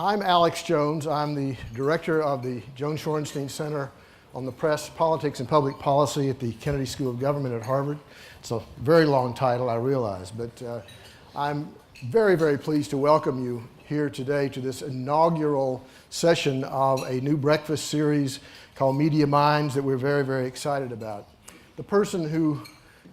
I'm Alex Jones. I'm the director of the Jones Shorenstein Center on the Press, Politics, and Public Policy at the Kennedy School of Government at Harvard. It's a very long title, I realize, but I'm very, very pleased to welcome you here today to this inaugural session of a new breakfast series called Media Minds that we're very, very excited about. The person who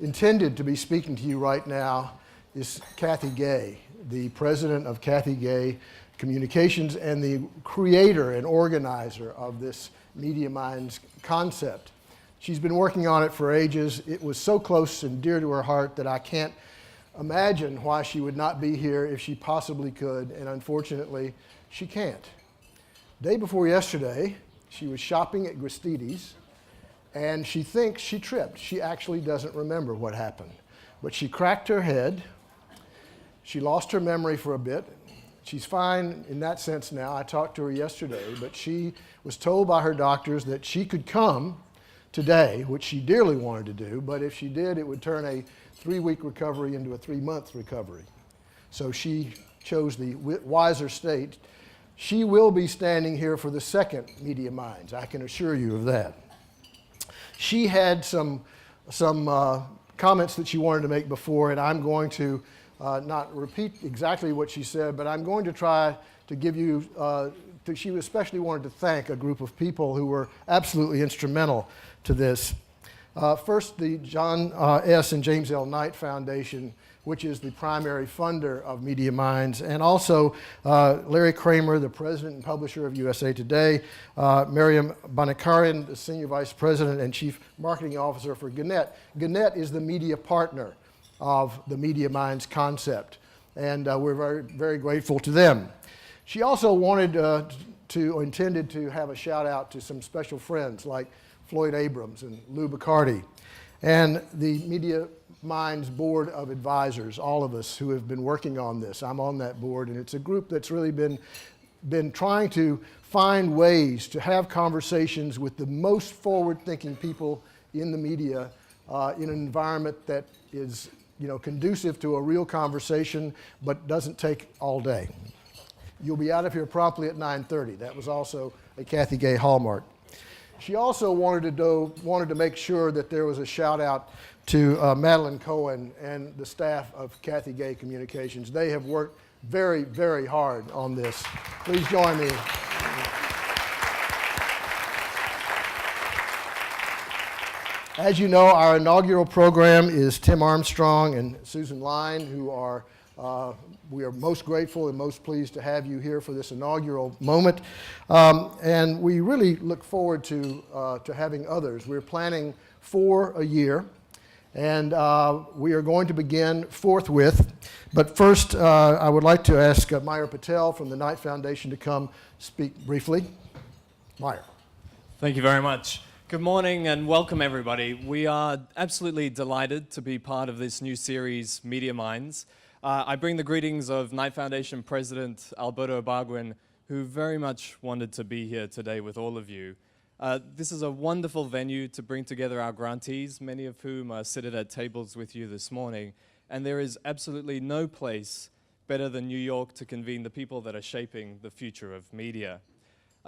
intended to be speaking to you right now is Kathy Gay, the president of Kathy Gay Communications and the creator and organizer of this Media Minds concept. She's been working on it for ages. It was so close and dear to her heart that I can't imagine why she would not be here if she possibly could, and unfortunately, she can't. Day before yesterday, she was shopping at Gristedes, and she thinks she tripped. She actually doesn't remember what happened. But she cracked her head. She lost her memory for a bit. She's fine in that sense now. I talked to her yesterday, but she was told by her doctors that she could come today, which she dearly wanted to do, but if she did, it would turn a 3-week recovery into a 3-month recovery. So she chose the wiser state. She will be standing here for the second Media Minds, I can assure you of that. She had some comments that she wanted to make before, and I'm going to not repeat exactly what she said, but I'm going to try to give you, she especially wanted to thank a group of people who were absolutely instrumental to this. First, the John S. and James L. Knight Foundation, which is the primary funder of Media Minds, and also Larry Kramer, the president and publisher of USA Today, Miriam Banikarin, the senior vice president and chief marketing officer for Gannett. Gannett is the media partner of the Media Minds concept, and we're very, very grateful to them. She also intended to have a shout out to some special friends like Floyd Abrams and Lou Bacardi, and the Media Minds Board of Advisors, all of us who have been working on this. I'm on that board, and it's a group that's really been trying to find ways to have conversations with the most forward-thinking people in the media in an environment that is conducive to a real conversation, but doesn't take all day. You'll be out of here promptly at 9:30. That was also a Kathy Gay hallmark. She also wanted to make sure that there was a shout out to Madeline Cohen and the staff of Kathy Gay Communications. They have worked very, very hard on this. Please join me. As you know, our inaugural program is Tim Armstrong and Susan Lyne, who are, we are most grateful and most pleased to have you here for this inaugural moment. And we really look forward to having others. We're planning 4 a year, and we are going to begin forthwith. But first, I would like to ask Meyer Patel from the Knight Foundation to come speak briefly. Meyer. Thank you very much. Good morning and welcome everybody. We are absolutely delighted to be part of this new series, Media Minds. I bring the greetings of Knight Foundation President Alberto Barguin, who very much wanted to be here today with all of you. This is a wonderful venue to bring together our grantees, many of whom are seated at tables with you this morning. And there is absolutely no place better than New York to convene the people that are shaping the future of media.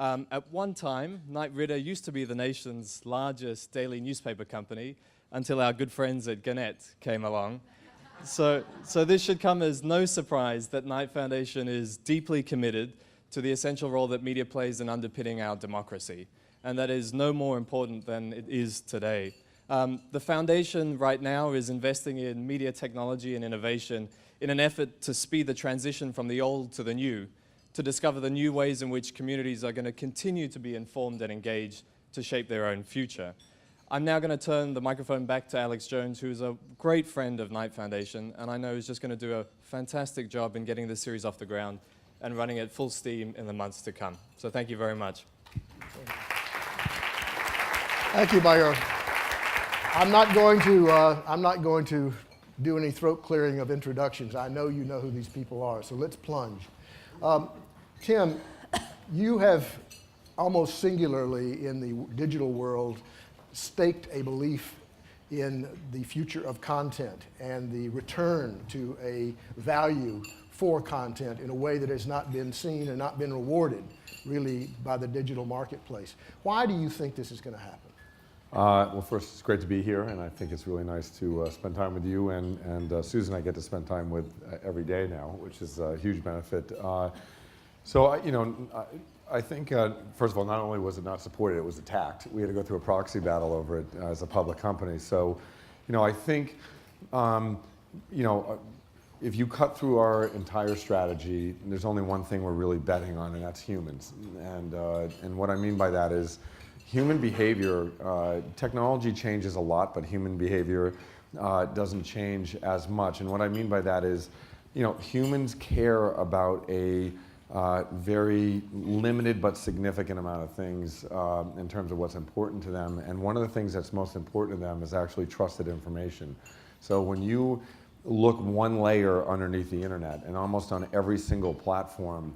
At one time, Knight Ridder used to be the nation's largest daily newspaper company until our good friends at Gannett came along. So this should come as no surprise that Knight Foundation is deeply committed to the essential role that media plays in underpinning our democracy. And that is no more important than it is today. The foundation right now is investing in media technology and innovation in an effort to speed the transition from the old to the new, to discover the new ways in which communities are going to continue to be informed and engaged to shape their own future. I'm now going to turn the microphone back to Alex Jones, who's a great friend of Knight Foundation, and I know is just going to do a fantastic job in getting this series off the ground and running at full steam in the months to come. So thank you very much. Thank you, Meyer. I'm not going to do any throat clearing of introductions. I know you know who these people are, so let's plunge. Tim, you have almost singularly in the digital world staked a belief in the future of content and the return to a value for content in a way that has not been seen and not been rewarded really by the digital marketplace. Why do you think this is going to happen? Well, first, it's great to be here, and I think it's really nice to spend time with you, and Susan I get to spend time with every day now, which is a huge benefit. I think, first of all, not only was it not supported, it was attacked. We had to go through a proxy battle over it as a public company. So, I think, if you cut through our entire strategy, there's only one thing we're really betting on, and that's humans. And what I mean by that is human behavior, technology changes a lot, but human behavior doesn't change as much. And what I mean by that is, humans care about a very limited but significant amount of things in terms of what's important to them. And one of the things that's most important to them is actually trusted information. So when you look one layer underneath the internet, and almost on every single platform,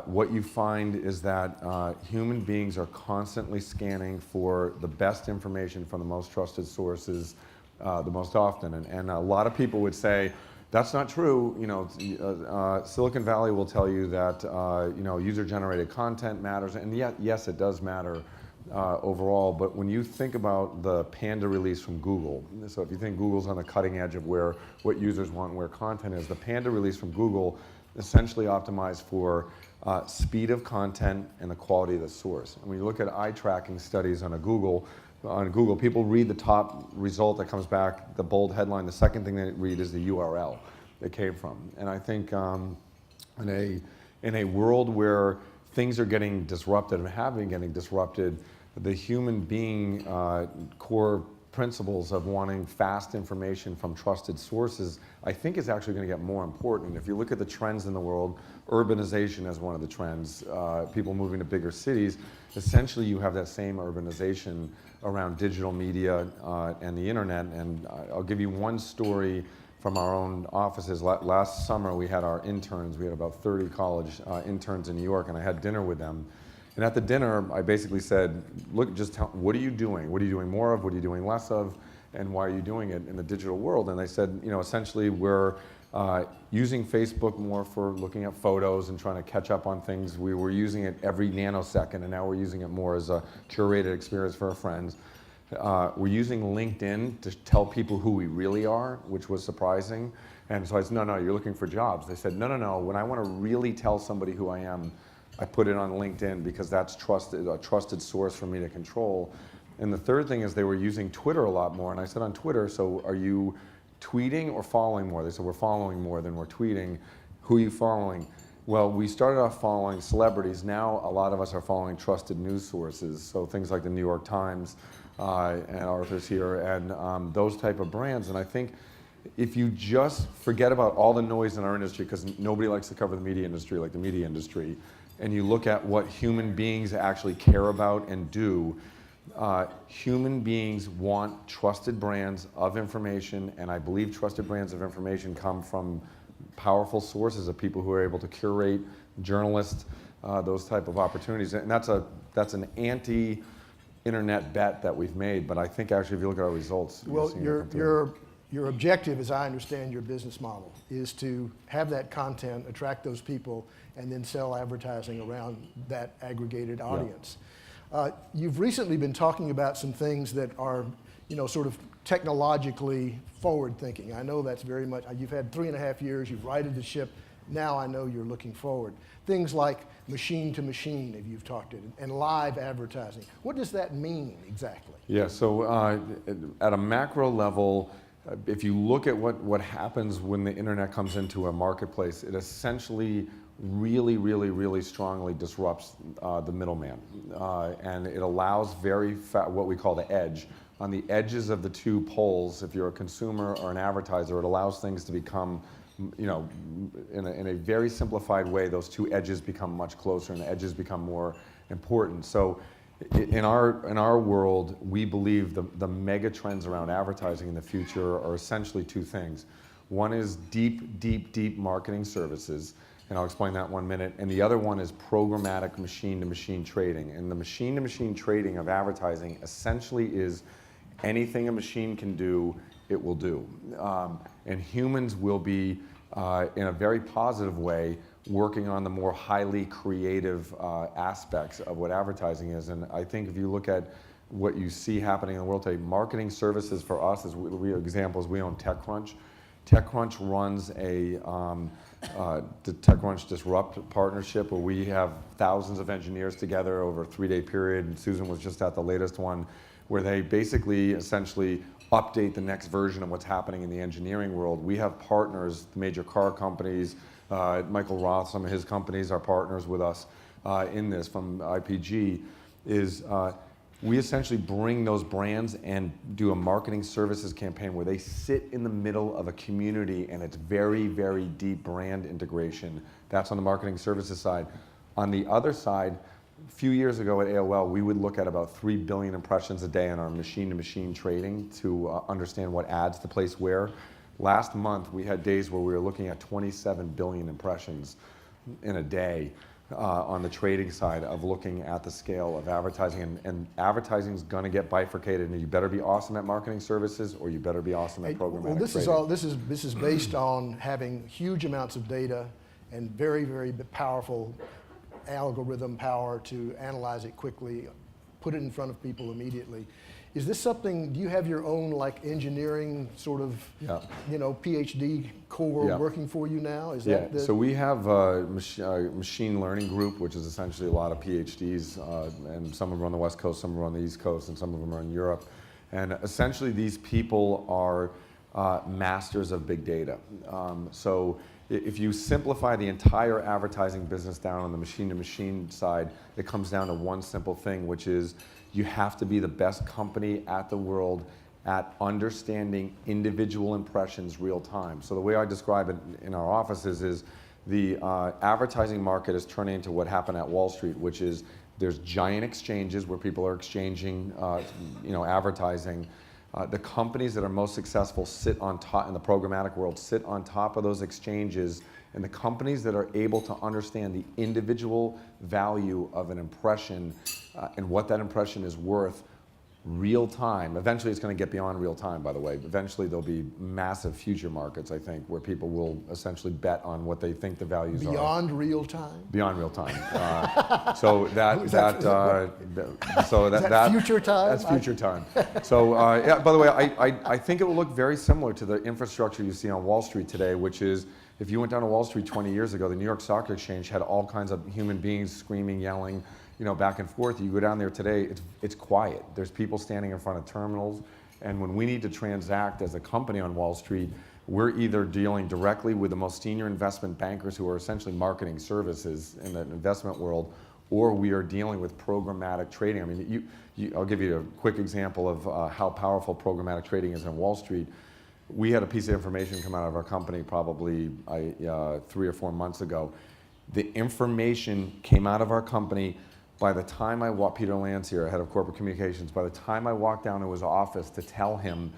what you find is that human beings are constantly scanning for the best information from the most trusted sources the most often. And a lot of people would say, that's not true. Silicon Valley will tell you that user-generated content matters, and yet, yes, it does matter overall. But when you think about the Panda release from Google, so if you think Google's on the cutting edge of what users want and where content is, the Panda release from Google essentially optimized for speed of content and the quality of the source. And when you look at eye tracking studies on Google, people read the top result that comes back, the bold headline. The second thing they read is the URL it came from. And I think in a world where things are getting disrupted and have been getting disrupted, the human being core principles of wanting fast information from trusted sources, I think is actually going to get more important. If you look at the trends in the world, urbanization is one of the trends, people moving to bigger cities, essentially you have that same urbanization around digital media and the internet. And I'll give you one story from our own offices. Last summer we had our interns, we had about 30 college interns in New York, and I had dinner with them. And at the dinner, I basically said, look, just tell, what are you doing? What are you doing more of? What are you doing less of? And why are you doing it in the digital world? And they said, essentially we're using Facebook more for looking at photos and trying to catch up on things. We were using it every nanosecond, and now we're using it more as a curated experience for our friends. We're using LinkedIn to tell people who we really are, which was surprising. And so I said, no, you're looking for jobs. They said, no, when I want to really tell somebody who I am, I put it on LinkedIn because that's a trusted source for me to control. And the third thing is they were using Twitter a lot more. And I said, on Twitter, so are you tweeting or following more? They said, we're following more than we're tweeting. Who are you following? Well, we started off following celebrities. Now a lot of us are following trusted news sources. So things like the New York Times and Arthur's here and those type of brands. And I think if you just forget about all the noise in our industry, because nobody likes to cover the media industry like the media industry, and you look at what human beings actually care about and do, human beings want trusted brands of information, and I believe trusted brands of information come from powerful sources of people who are able to curate, journalists, those type of opportunities. And that's an anti-internet bet that we've made, but I think actually if you look at our results, well, your objective, as I understand your business model, is to have that content, attract those people, and then sell advertising around that aggregated audience. Yeah. You've recently been talking about some things that are, sort of technologically forward-thinking. I know that's very much, you've had 3.5 years, you've righted the ship, now I know you're looking forward. Things like machine-to-machine, if you've talked it, and live advertising. What does that mean exactly? Yeah, so at a macro level, if you look at what happens when the internet comes into a marketplace, it essentially really strongly disrupts the middleman. And it allows what we call the edge. On the edges of the two poles, if you're a consumer or an advertiser, it allows things to become, in a very simplified way, those two edges become much closer and the edges become more important. So in our world, we believe the mega trends around advertising in the future are essentially two things. One is deep marketing services, and I'll explain that in 1 minute. And the other one is programmatic machine-to-machine trading. And the machine-to-machine trading of advertising essentially is anything a machine can do, it will do. And humans will be in a very positive way, working on the more highly creative aspects of what advertising is. And I think if you look at what you see happening in the world today, marketing services for us, as examples, we own TechCrunch. TechCrunch runs the TechCrunch Disrupt partnership, where we have thousands of engineers together over a 3-day period, and Susan was just at the latest one, where they basically essentially update the next version of what's happening in the engineering world. We have partners, the major car companies, Michael Roth, some of his companies are partners with us in this from IPG, we essentially bring those brands and do a marketing services campaign where they sit in the middle of a community, and it's very, very deep brand integration. That's on the marketing services side. On the other side, a few years ago at AOL, we would look at about 3 billion impressions a day on our machine-to-machine trading to understand what ads to place where. Last month, we had days where we were looking at 27 billion impressions in a day. On the trading side of looking at the scale of advertising, and advertising is going to get bifurcated, and you better be awesome at marketing services, or you better be awesome at programmatic trading. This is based on having huge amounts of data and very, very powerful algorithm power to analyze it quickly, put it in front of people immediately. Is this something, do you have your own like engineering sort of, PhD core working for you now? Is that so we have a machine learning group, which is essentially a lot of PhDs, and some of them are on the West Coast, some are on the East Coast, and some of them are in Europe. And essentially these people are masters of big data. So if you simplify the entire advertising business down on the machine-to-machine side, it comes down to one simple thing, which is you have to be the best company at the world at understanding individual impressions real time. So the way I describe it in our offices is the advertising market is turning into what happened at Wall Street, which is there's giant exchanges where people are exchanging advertising. The companies that are most successful sit on top, in the programmatic world, sit on top of those exchanges, and the companies that are able to understand the individual value of an impression and what that impression is worth real time. Eventually it's going to get beyond real time, by the way. Eventually there'll be massive future markets, I think, where people will essentially bet on what they think the values are. Beyond real time? Beyond real time. So Is that future time? That's future time. So by the way, I think it will look very similar to the infrastructure you see on Wall Street today, which is if you went down to Wall Street 20 years ago, the New York Stock Exchange had all kinds of human beings screaming, yelling, back and forth. You go down there today, it's quiet. There's people standing in front of terminals, and when we need to transact as a company on Wall Street, we're either dealing directly with the most senior investment bankers who are essentially marketing services in the investment world, or we are dealing with programmatic trading. I mean, I'll give you a quick example of how powerful programmatic trading is on Wall Street. We had a piece of information come out of our company probably 3 or 4 months ago. The information came out of our company. By the time I walked, Peter Lance here, head of corporate communications, by the time I walked down to his office to tell him,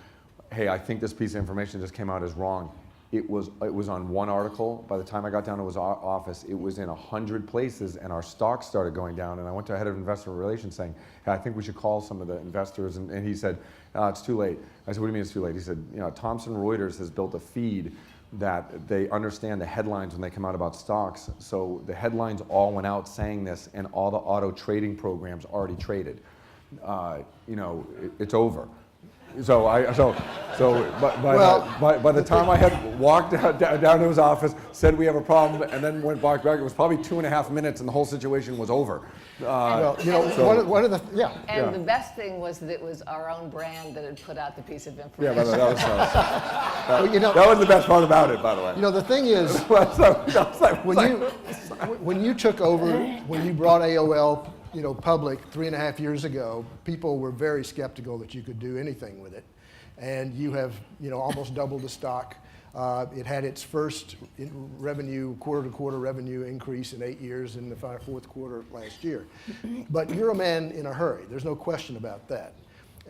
hey, I think this piece of information just came out as wrong, it was on one article. By the time I got down to his office, it was in 100 places, and our stocks started going down. And I went to a head of investor relations saying, hey, I think we should call some of the investors. And he said, it's too late. I said, what do you mean it's too late? He said, Thomson Reuters has built a feed that they understand the headlines when they come out about stocks. So the headlines all went out saying this, and all the auto trading programs already traded. It's over. So by the time I had walked down to his office, said we have a problem, and then went back, it was probably 2.5 minutes, and the whole situation was over. One of the the best thing was that it was our own brand that had put out the piece of information. Yeah, that was the best part about it, by the way. The thing is, when you took over, when you brought AOL public 3.5 years ago, people were very skeptical that you could do anything with it. And you have, almost doubled the stock. It had its first quarter-to-quarter revenue increase in 8 years in the fourth quarter last year. But you're a man in a hurry. There's no question about that.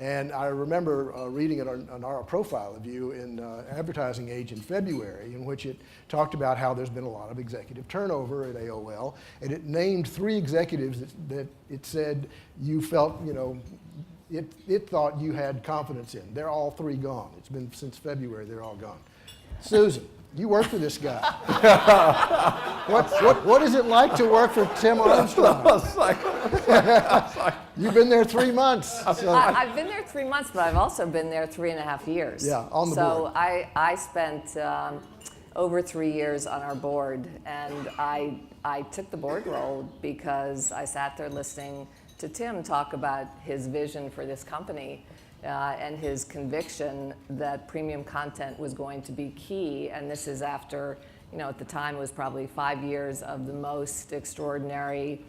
And I remember reading it on our profile of you in Advertising Age in February, in which it talked about how there's been a lot of executive turnover at AOL, and it named 3 executives that it said you felt, it thought you had confidence in. They're all 3 gone. It's been since February, they're all gone. Susan, You work for this guy. What is it like to work for Tim Armstrong? You've been there 3 months. So. I've been there 3 months, but I've also been there 3.5 years. Yeah, on the board. board. So I spent over 3 years on our board, and I took the board role because I sat there listening to Tim talk about his vision for this company and his conviction that premium content was going to be key. And this is after, at the time it was probably 5 years of the most extraordinary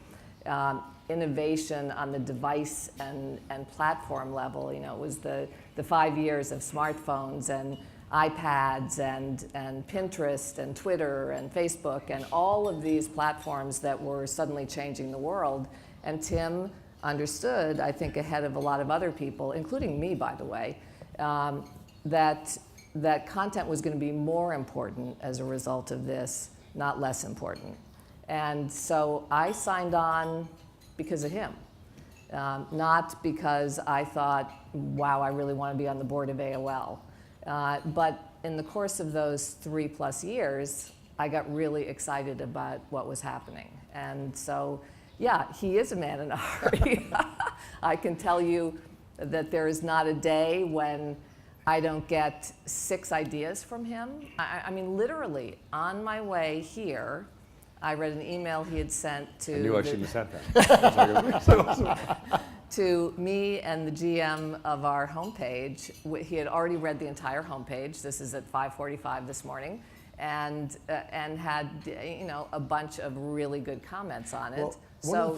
innovation on the device and platform level. It was the 5 years of smartphones and iPads and Pinterest and Twitter and Facebook and all of these platforms that were suddenly changing the world. And Tim understood, I think ahead of a lot of other people, including me, by the way, that content was going to be more important as a result of this, not less important. And so I signed on because of him, not because I thought, wow, I really want to be on the board of AOL. But in the course of those 3+ years, I got really excited about what was happening. And so, yeah, he is a man in a hurry. I can tell you that there is not a day when I don't get 6 ideas from him. I mean, literally, on my way here, I read an email he had sent to... I knew I shouldn't have sent that. To me and the GM of our homepage. He had already read the entire homepage. This is at 5:45 this morning, and had a bunch of really good comments on it. Well,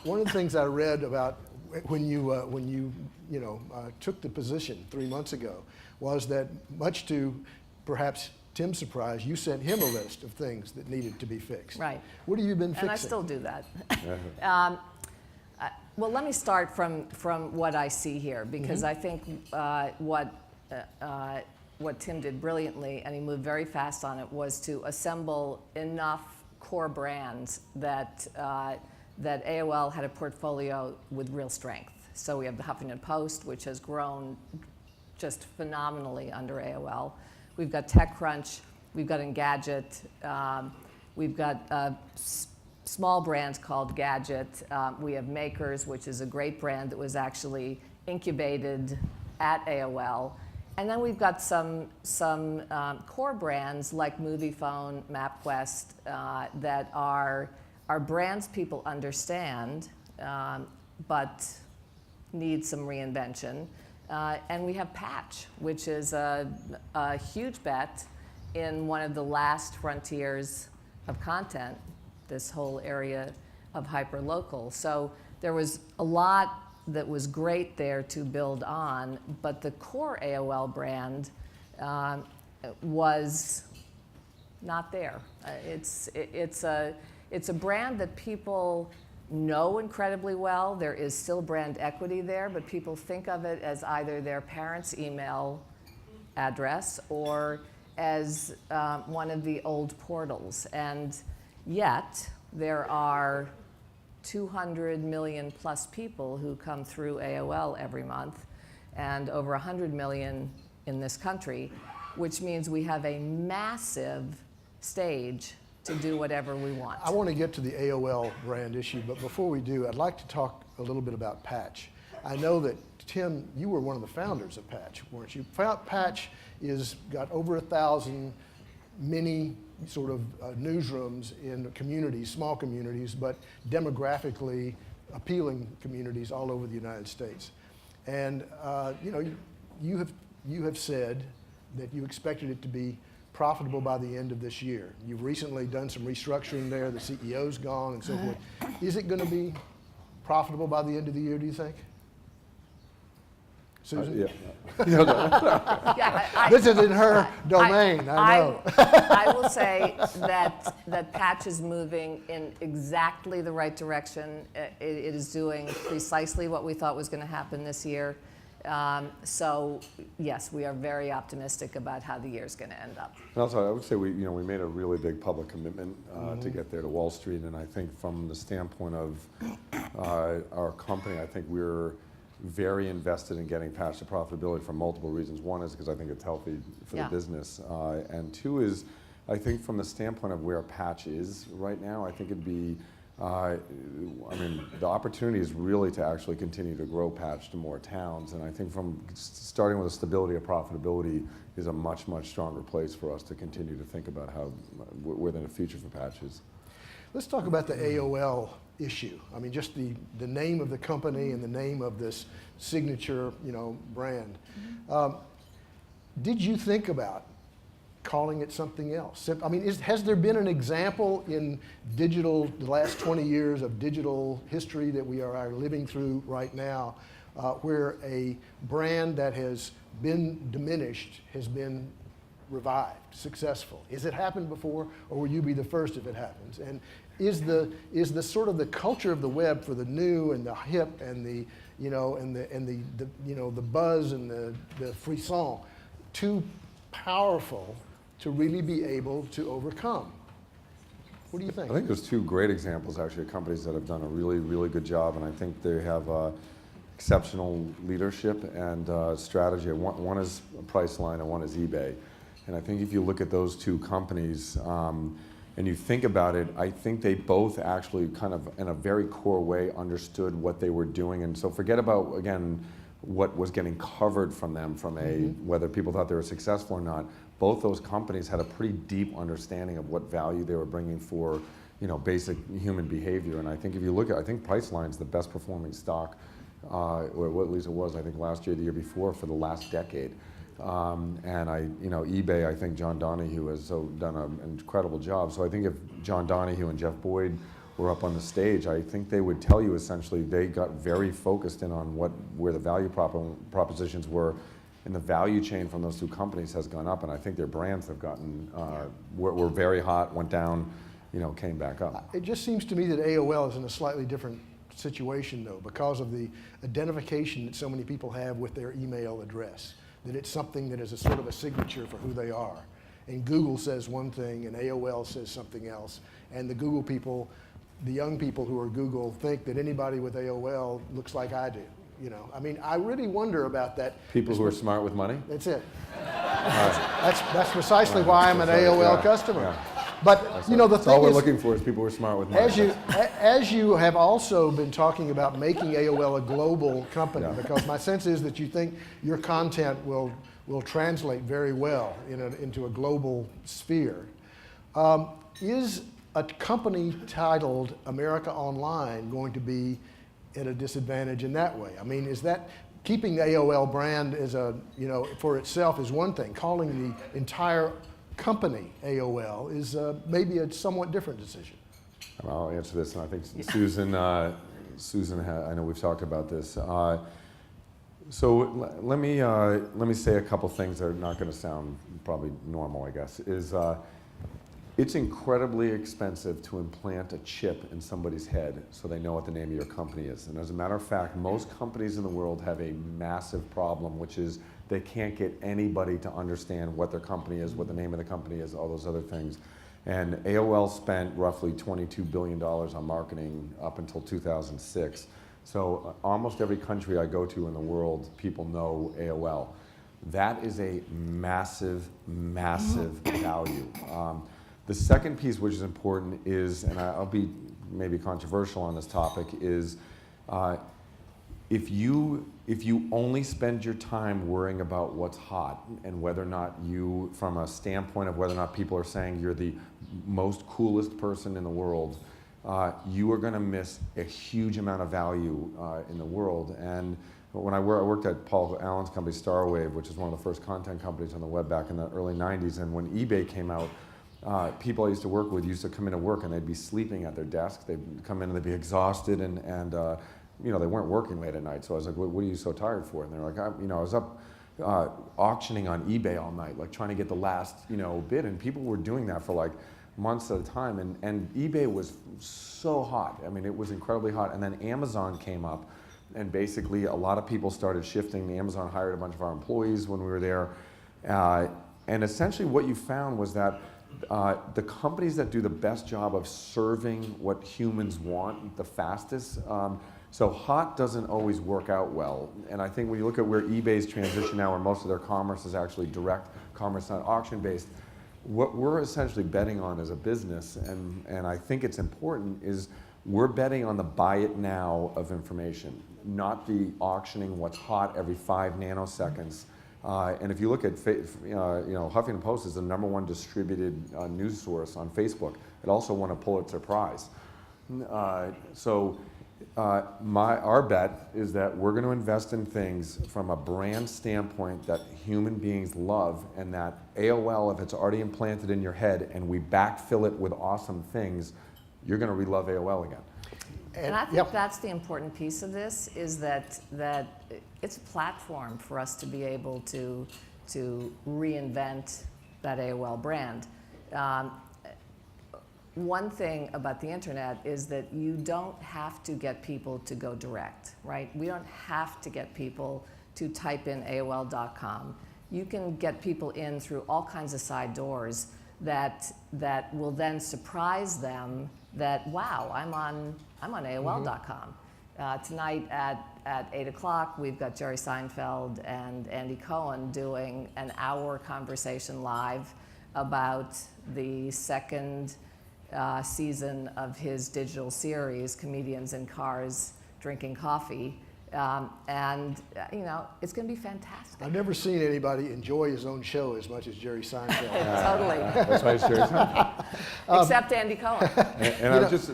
one of the things I read about when you took the position 3 months ago was that, much to perhaps Tim's surprise, you sent him a list of things that needed to be fixed. What have you been fixing? And I still do that. Well, let me start from what I see here, because I think what Tim did brilliantly, and he moved very fast on it, was to assemble enough core brands that AOL had a portfolio with real strength. So we have the Huffington Post, which has grown just phenomenally under AOL. We've got TechCrunch, we've got Engadget, we've got small brands called Gadget. We have Makers, which is a great brand that was actually incubated at AOL. And then we've got some core brands like MoviePhone, MapQuest, that are brands people understand, but need some reinvention. And we have Patch, which is a huge bet in one of the last frontiers of content, this whole area of hyperlocal. So there was a lot that was great there to build on, but the core AOL brand was not there. It's a brand that people know incredibly well. There is still brand equity there, but people think of it as either their parents' email address or as one of the old portals. And yet, there are 200 million plus people who come through AOL every month, and over 100 million in this country, which means we have a massive stage to do whatever we want. I want to get to the AOL brand issue, but before we do, I'd like to talk a little bit about Patch. I know that, Tim, you were one of the founders of Patch, weren't you? Patch got over 1,000 mini sort of newsrooms in communities, small communities, but demographically appealing communities all over the United States. And you have said that you expected it to be profitable by the end of this year. You've recently done some restructuring there. The CEO's gone and so forth. Is it going to be profitable by the end of the year, do you think? Susan? Yeah. This is in her domain, I know. I will say that Patch is moving in exactly the right direction. It is doing precisely what we thought was going to happen this year. So yes, we are very optimistic about how the year's going to end up. And also, I would say we made a really big public commitment to get there to Wall Street, and I think from the standpoint of our company, I think we're very invested in getting Patch to profitability for multiple reasons. One is because I think it's healthy for the business, and two is I think from the standpoint of where Patch is right now, I think it'd be, I mean, the opportunity is really to actually continue to grow Patch to more towns. And I think from starting with a stability of profitability is a much, much stronger place for us to continue to think about how, where the future for Patch is. Let's talk about the AOL issue. I mean, just the name of the company and the name of this signature, brand. Did you think about calling it something else? I mean, has there been an example in digital, the last 20 years of digital history that we are living through right now, where a brand that has been diminished has been revived, successful? Has it happened before, or will you be the first if it happens? And is the sort of the culture of the web for the new and the hip and the the buzz and the frisson too powerful to really be able to overcome? What do you think? I think there's two great examples actually of companies that have done a really, really good job, and I think they have exceptional leadership and strategy. One is Priceline and one is eBay. And I think if you look at those two companies and you think about it, I think they both actually kind of in a very core way understood what they were doing. And so forget about, again, what was getting covered from them from whether people thought they were successful or not. Both those companies had a pretty deep understanding of what value they were bringing for basic human behavior. And I think if you look at, I think Priceline's the best performing stock, or at least it was, I think last year, the year before, for the last decade. And eBay, I think John Donahue has done an incredible job. So I think if John Donahue and Jeff Boyd were up on the stage, I think they would tell you essentially they got very focused in on where the value propositions were, and the value chain from those two companies has gone up. And I think their brands have gotten were very hot, went down, came back up. It just seems to me that AOL is in a slightly different situation though, because of the identification that so many people have with their email address. That it's something that is a sort of a signature for who they are. And Google says one thing and AOL says something else. And the Google people, the young people who are Google, think that anybody with AOL looks like I do. I mean, I really wonder about that. People who are smart with money? That's it. That's precisely why I'm an AOL customer. Yeah. But the thing all we're is, looking for is people who are smart with money. As you have also been talking about making AOL a global company, because my sense is that you think your content will translate very well into a global sphere. Is a company titled America Online going to be at a disadvantage in that way? I mean, is that keeping the AOL brand as for itself is one thing. Calling the entire company AOL is maybe a somewhat different decision. I'll answer this, and I think Susan, I know we've talked about this. So let me say a couple things that are not going to sound probably normal, I guess. It's incredibly expensive to implant a chip in somebody's head so they know what the name of your company is. And as a matter of fact, most companies in the world have a massive problem, which is they can't get anybody to understand what their company is, what the name of the company is, all those other things. And AOL spent roughly $22 billion on marketing up until 2006. So almost every country I go to in the world, people know AOL. That is a massive, massive value. The second piece which is important is, and I'll be maybe controversial on this topic, is if you only spend your time worrying about what's hot and whether or not you, from a standpoint of whether or not people are saying you're the most coolest person in the world, you are going to miss a huge amount of value in the world. And when I worked at Paul Allen's company, Starwave, which is one of the first content companies on the web back in the early 90s, and when eBay came out, people I used to work with used to come into work and they'd be sleeping at their desk. They'd come in and they'd be exhausted and they weren't working late at night. So I was like, what are you so tired for? And they're like, I was up auctioning on eBay all night, like trying to get the last, bid. And people were doing that for like months at a time. And eBay was so hot. I mean, it was incredibly hot. And then Amazon came up and basically a lot of people started shifting. Amazon hired a bunch of our employees when we were there. And essentially what you found was that the companies that do the best job of serving what humans want the fastest, so hot doesn't always work out well. And I think when you look at where eBay's transition now, where most of their commerce is actually direct commerce, not auction-based, what we're essentially betting on as a business, and I think it's important, is we're betting on the buy it now of information, not the auctioning what's hot every 5 nanoseconds. And if you look at, Huffington Post is the #1 distributed news source on Facebook. It also won a Pulitzer Prize. Our bet is that we're going to invest in things from a brand standpoint that human beings love, and that AOL, if it's already implanted in your head and we backfill it with awesome things, you're going to re-love AOL again. And I think that's the important piece of this, is that it's a platform for us to be able to reinvent that AOL brand. One thing about the internet is that you don't have to get people to go direct, right? We don't have to get people to type in AOL.com. You can get people in through all kinds of side doors that will then surprise them that, wow, I'm on AOL.com. Tonight at 8 o'clock, we've got Jerry Seinfeld and Andy Cohen doing an hour conversation live about the second season of his digital series, Comedians in Cars Drinking Coffee. It's going to be fantastic. I've never seen anybody enjoy his own show as much as Jerry Seinfeld. Totally. That's why it's Jerry Seinfeld. Except Andy Cohen. And I just,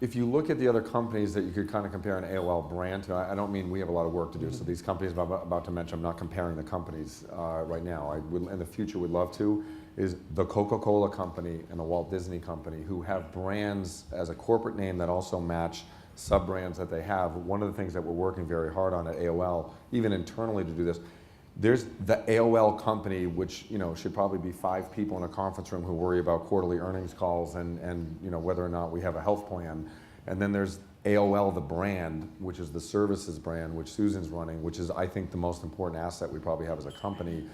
if you look at the other companies that you could kind of compare an AOL brand to, I don't mean we have a lot of work to do. So these companies I'm about to mention, I'm not comparing the companies right now. I would, in the future, would love to, is the Coca-Cola Company and the Walt Disney Company, who have brands as a corporate name that also match sub-brands that they have. One of the things that we're working very hard on at AOL, even internally to do this, there's the AOL company, which should probably be 5 people in a conference room who worry about quarterly earnings calls and whether or not we have a health plan. And then there's AOL the brand, which is the services brand, which Susan's running, which is, I think, the most important asset we probably have as a company.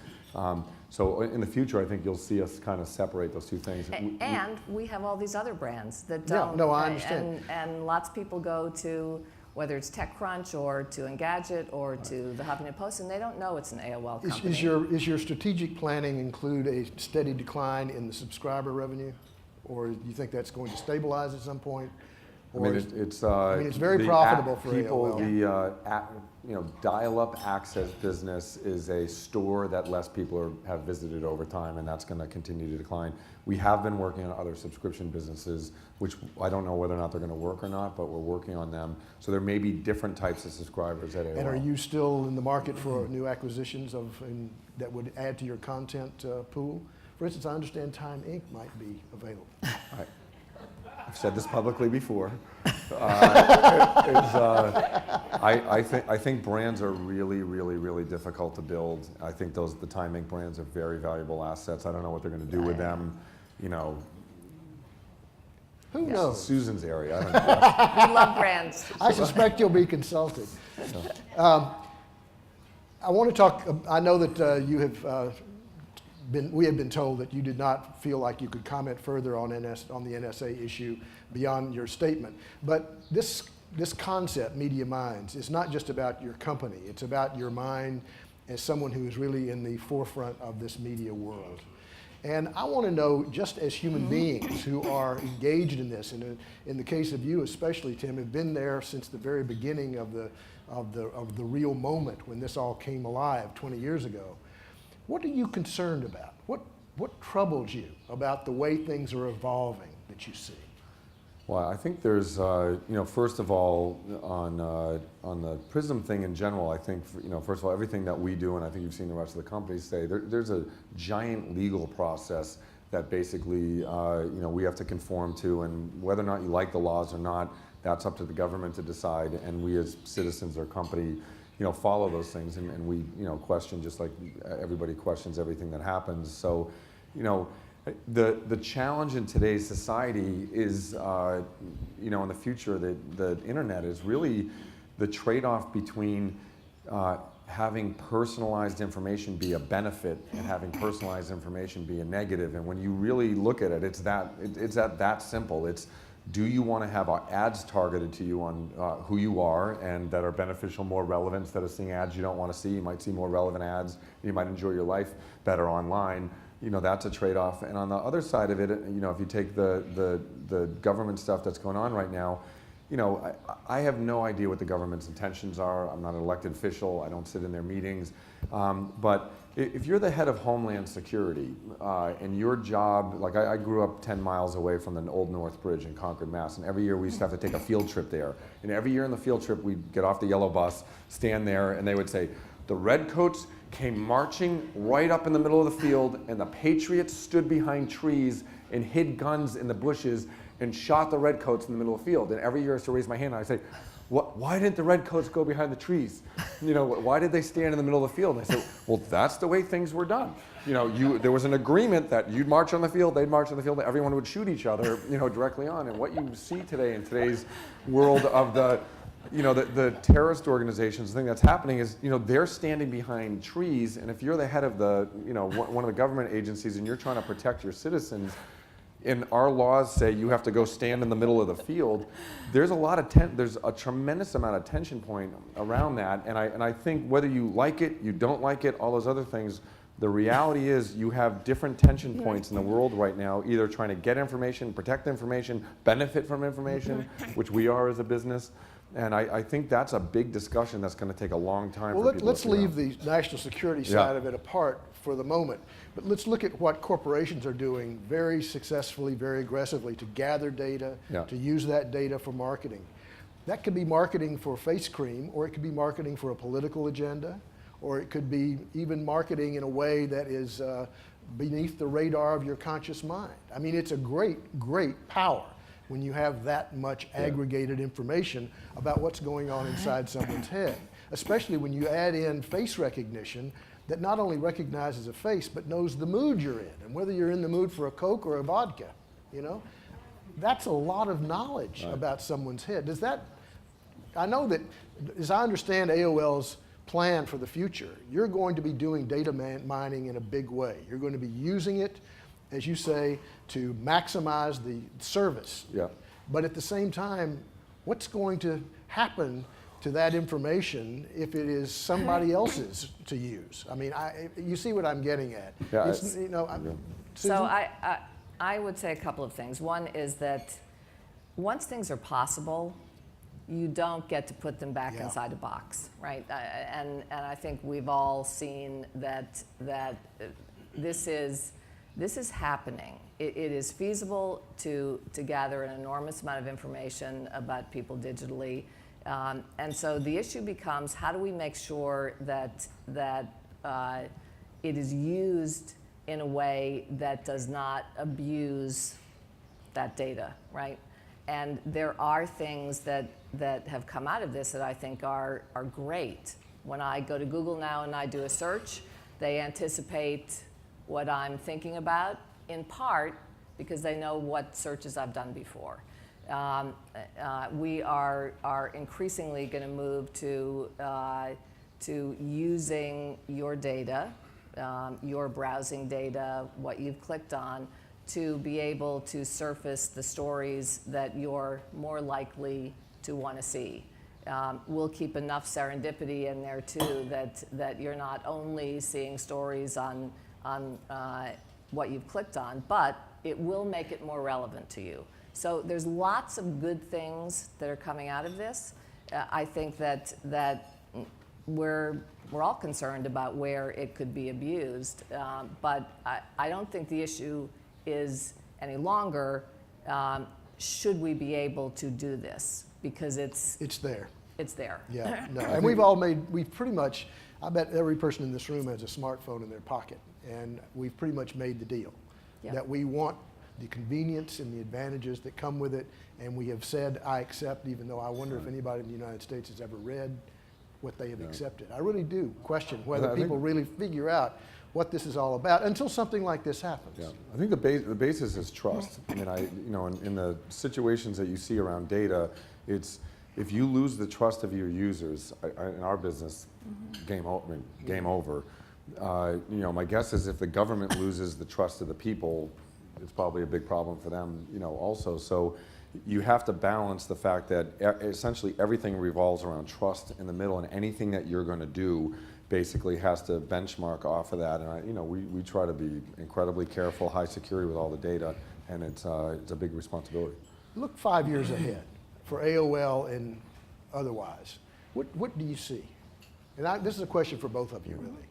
So in the future, I think you'll see us kind of separate those two things. And we have all these other brands that don't. Yeah, no, I understand. And lots of people go to, whether it's TechCrunch or to Engadget or to the Huffington Post, and they don't know it's an AOL company. Is your strategic planning include a steady decline in the subscriber revenue? Or do you think that's going to stabilize at some point? It's very profitable for people. AOL. The dial-up access business is a store that less people have visited over time, and that's going to continue to decline. We have been working on other subscription businesses, which I don't know whether or not they're going to work or not, but we're working on them. So there may be different types of subscribers at AOL. And are you still in the market for new acquisitions that would add to your content pool? For instance, I understand Time Inc. might be available. I've said this publicly before. I think brands are really, really, really difficult to build. I think the Time Inc. brands are very valuable assets. I don't know what they're going to do with them. Who knows? Susan's area. I don't know. We love brands. I suspect you'll be consulted. I want to talk. I know that you have. We have been told that you did not feel like you could comment further on the NSA issue beyond your statement. But this concept, Media Minds, is not just about your company. It's about your mind as someone who is really in the forefront of this media world. And I want to know, just as human beings who are engaged in this, and in the case of you especially, Tim, have been there since the very beginning of the real moment when this all came alive 20 years ago. What are you concerned about? What troubles you about the way things are evolving that you see? Well, I think there's, first of all, on the PRISM thing in general, I think, first of all, everything that we do, and I think you've seen the rest of the companies say, there's a giant legal process that basically, we have to conform to, and whether or not you like the laws or not, that's up to the government to decide, and we as citizens or company, follow those things, and we, question just like everybody questions everything that happens. So, the challenge in today's society is, in the future, the internet is really the trade-off between having personalized information be a benefit and having personalized information be a negative. And when you really look at it, it's that simple. It's, do you want to have ads targeted to you on who you are and that are beneficial, more relevant, instead of seeing ads you don't want to see? You might see more relevant ads. You might enjoy your life better online. that's a trade-off. And on the other side of it, if you take the government stuff that's going on right now, I have no idea what the government's intentions are. I'm not an elected official. I don't sit in their meetings. But if you're the head of Homeland Security and your job, like I grew up 10 miles away from the Old North Bridge in Concord, Mass. And every year we used to have to take a field trip there. And every year in the field trip, we'd get off the yellow bus, stand there, and they would say, the Redcoats came marching right up in the middle of the field, and the Patriots stood behind trees and hid guns in the bushes and shot the Redcoats in the middle of the field. And every year I used to raise my hand and I'd say, why didn't the Redcoats go behind the trees? Why did they stand in the middle of the field? And I said, well, that's the way things were done. There was an agreement that you'd march on the field, they'd march on the field, and everyone would shoot each other, directly on. And what you see today in today's world of the terrorist organizations, the thing that's happening is, they're standing behind trees, and if you're the head of one of the government agencies and you're trying to protect your citizens, and our laws say you have to go stand in the middle of the field, there's a tremendous amount of tension point around that, and I think whether you like it, you don't like it, all those other things, the reality is you have different tension points in the world right now, either trying to get information, protect information, benefit from information, which we are as a business. And I think that's a big discussion that's going to take a long time for people let's to figure leave out. the national security side of it apart for the moment. But let's look at what corporations are doing very successfully, very aggressively to gather data, to use that data for marketing. That could be marketing for face cream, or it could be marketing for a political agenda, or it could be even marketing in a way that is beneath the radar of your conscious mind. I mean, it's a great, great power when you have that much aggregated information about what's going on inside someone's head, especially when you add in face recognition that not only recognizes a face, but knows the mood you're in, and whether you're in the mood for a Coke or a vodka, That's a lot of knowledge about someone's head. I know that, as I understand AOL's plan for the future, you're going to be doing data mining in a big way. You're going to be using it, as you say, to maximize the service. Yeah. But at the same time, what's going to happen to that information if it is somebody else's to use? I mean, you see what I'm getting at. Yeah, Susan? So I would say a couple of things. One is that once things are possible, you don't get to put them back inside a box, right? And I think we've all seen that this is happening. It is feasible to gather an enormous amount of information about people digitally. And so the issue becomes, how do we make sure that it is used in a way that does not abuse that data, right? And there are things that have come out of this that I think are great. When I go to Google now and I do a search, they anticipate what I'm thinking about, in part because they know what searches I've done before. We are increasingly going to move to using your data, your browsing data, what you've clicked on, to be able to surface the stories that you're more likely to want to see. We'll keep enough serendipity in there too that you're not only seeing stories on what you've clicked on, but it will make it more relevant to you. So there's lots of good things that are coming out of this. I think that we're all concerned about where it could be abused, but I don't think the issue is any longer, should we be able to do this? Because it's there. It's there. Yeah, no. And we've pretty much, I bet every person in this room has a smartphone in their pocket, and we've pretty much made the deal that we want the convenience and the advantages that come with it, and we have said, I accept, even though I wonder if anybody in the United States has ever read what they have accepted. I really do question whether people really figure out what this is all about until something like this happens. Yeah, I think the basis is trust. I mean, in the situations that you see around data, it's if you lose the trust of your users, in our business, game over. My guess is if the government loses the trust of the people, it's probably a big problem for them, also. So you have to balance the fact that essentially everything revolves around trust in the middle, and anything that you're going to do basically has to benchmark off of that. And we try to be incredibly careful, high security with all the data, and it's a big responsibility. Look 5 years ahead for AOL and otherwise. What do you see? And this is a question for both of you, really.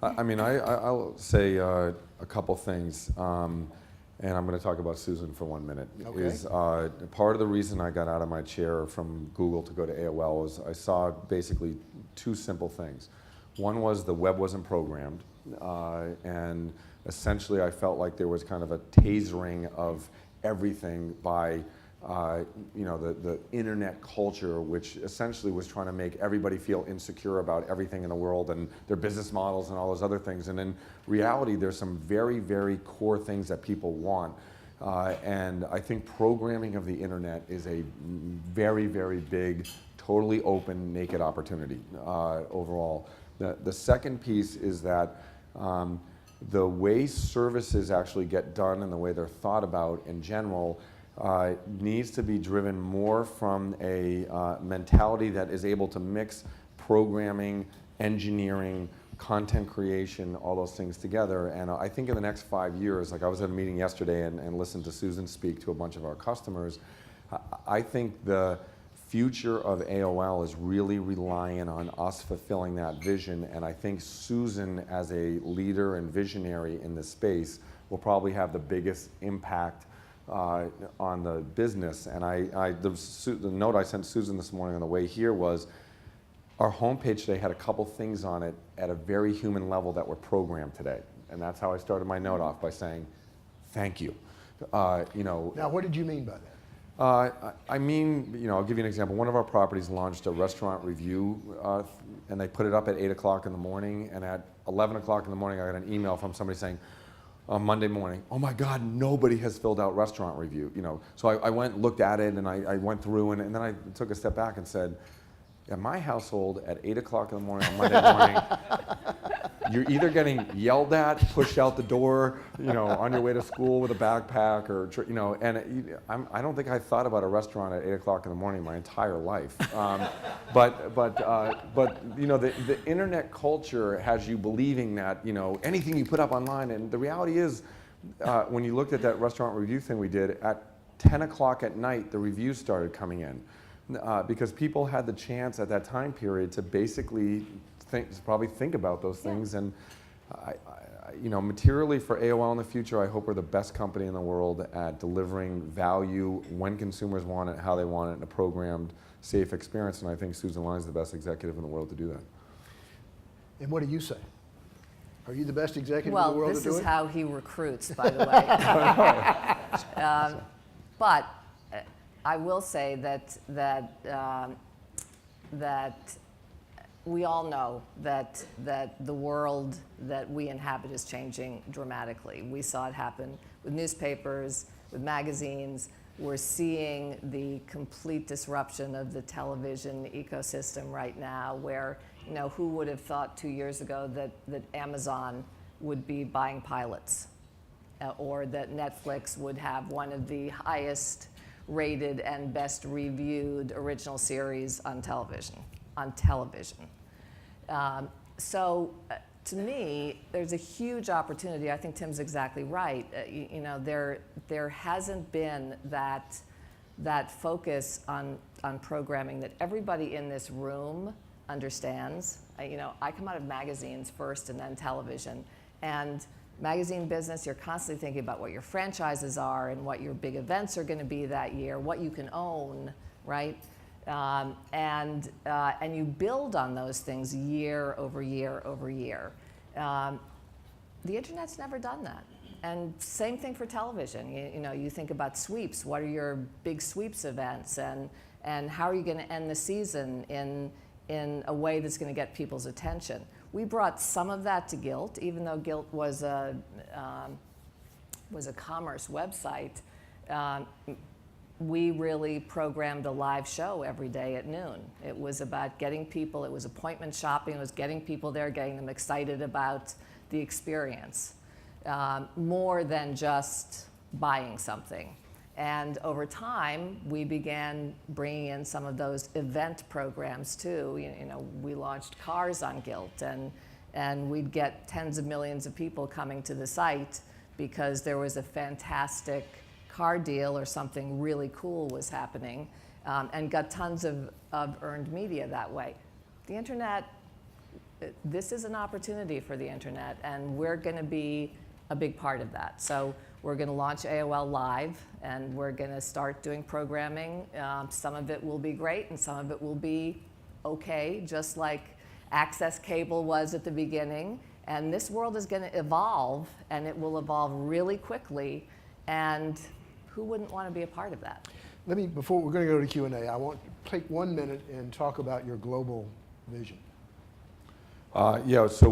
I'll say a couple things, and I'm going to talk about Susan for 1 minute. Okay. Is part of the reason I got out of my chair from Google to go to AOL was I saw basically two simple things. One was the web wasn't programmed, and essentially I felt like there was kind of a tasering of everything by the internet culture, which essentially was trying to make everybody feel insecure about everything in the world and their business models and all those other things. And in reality, there's some very, very core things that people want. And I think programming of the internet is a very, very big, totally open, naked opportunity overall. The second piece is that the way services actually get done and the way they're thought about in general needs to be driven more from a mentality that is able to mix programming, engineering, content creation, all those things together. And I think in the next 5 years, like I was at a meeting yesterday and listened to Susan speak to a bunch of our customers, I think the future of AOL is really relying on us fulfilling that vision. And I think Susan, as a leader and visionary in this space, will probably have the biggest impact on the business. And the note I sent Susan this morning on the way here was, our homepage today had a couple things on it at a very human level that were programmed today. And that's how I started my note off, by saying, thank you. Now, what did you mean by that? I'll give you an example. One of our properties launched a restaurant review, and they put it up at 8 o'clock in the morning, and at 11 o'clock in the morning, I got an email from somebody saying, on Monday morning, oh my God, nobody has filled out restaurant review. So I went and looked at it, and I went through, and then I took a step back and said, at my household at 8 o'clock in the morning on Monday morning, you're either getting yelled at, pushed out the door, on your way to school with a backpack, or I don't think I thought about a restaurant at 8 o'clock in the morning my entire life. But the internet culture has you believing that anything you put up online, and the reality is, when you looked at that restaurant review thing we did, at 10 o'clock at night, the reviews started coming in. Because people had the chance at that time period to basically probably think about those things. And materially for AOL in the future, I hope we're the best company in the world at delivering value when consumers want it, how they want it, in a programmed, safe experience. And I think Susan Lyne is the best executive in the world to do that. And what do you say? Are you the best executive in Well, the world to this do is it? how he recruits, by the way. But I will say that we all know that the world that we inhabit is changing dramatically. We saw it happen with newspapers, with magazines. We're seeing the complete disruption of the television ecosystem right now, where who would have thought 2 years ago that Amazon would be buying pilots, or that Netflix would have one of the highest rated and best reviewed original series on television. So to me, there's a huge opportunity. I think Tim's exactly right. There hasn't been that focus on programming that everybody in this room understands. I come out of magazines first and then television, and magazine business, you're constantly thinking about what your franchises are and what your big events are going to be that year, what you can own, right? And you build on those things year over year over year. The internet's never done that. And same thing for television. You think about sweeps. What are your big sweeps events, and how are you going to end the season in a way that's going to get people's attention? We brought some of that to Gilt, even though Gilt was a commerce website. We really programmed a live show every day at noon. It was about getting people, it was appointment shopping, it was getting people there, getting them excited about the experience, more than just buying something. And over time, we began bringing in some of those event programs too. You know, we launched Cars on Guilt, and we'd get tens of millions of people coming to the site because there was a fantastic car deal or something really cool was happening, and got tons of earned media that way. The internet, this is an opportunity for the internet, and we're going to be a big part of that. So we're going to launch AOL Live, and we're going to start doing programming. Some of it will be great, and some of it will be okay, just like access cable was at the beginning. And this world is going to evolve, and it will evolve really quickly. And who wouldn't want to be a part of that? Let me, before we're going to go to Q&A, I want to take 1 minute and talk about your global vision. Yeah, so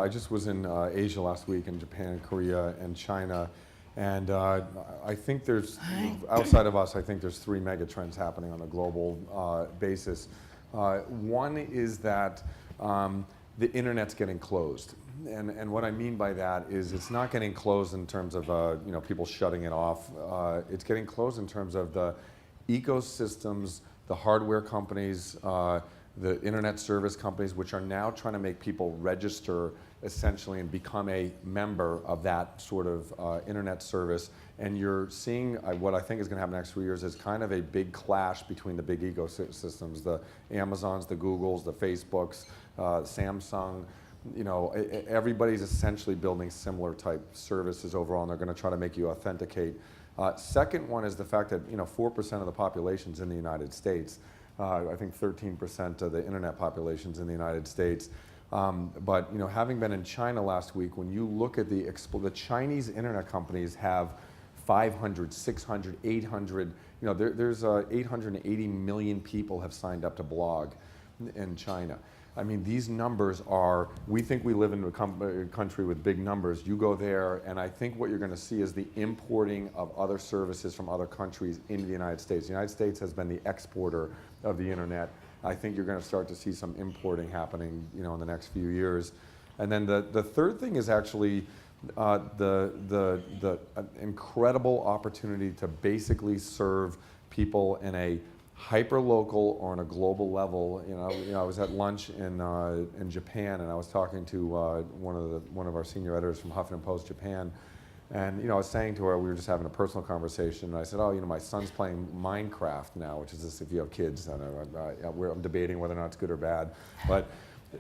I just was in Asia last week, in Japan, Korea, and China. And I think there's, outside of us, I think there's 3 mega trends happening on a global basis. One is that the internet's getting closed. And what I mean by that is it's not getting closed in terms of people shutting it off. It's getting closed in terms of the ecosystems, the hardware companies, the internet service companies, which are now trying to make people register essentially and become a member of that sort of internet service. And you're seeing what I think is going to happen in the next 3 years is kind of a big clash between the big ecosystems, the Amazons, the Googles, the Facebooks, Samsung. You know, everybody's essentially building similar type services overall, and they're going to try to make you authenticate. Second one is the fact that 4% of the population's in the United States. I think 13% of the internet population's in the United States. But having been in China last week, when you look at the Chinese internet companies have 500, 600, 800. There's 880 million people have signed up to blog in China. I mean, these numbers are, we think we live in a country with big numbers. You go there, and I think what you're going to see is the importing of other services from other countries into the United States. The United States has been the exporter of the internet. I think you're going to start to see some importing happening, in the next few years. And then the third thing is actually the incredible opportunity to basically serve people in a hyper-local or on a global level. I was at lunch in Japan, and I was talking to one of our senior editors from Huffington Post Japan, and I was saying to her, we were just having a personal conversation, and I said, my son's playing Minecraft now, which is this if you have kids. And I'm debating whether or not it's good or bad, but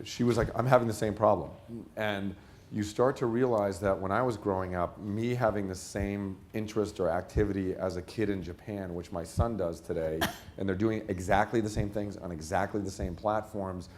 she was like, I'm having the same problem. And you start to realize that when I was growing up, me having the same interest or activity as a kid in Japan, which my son does today, and they're doing exactly the same things on exactly the same platforms,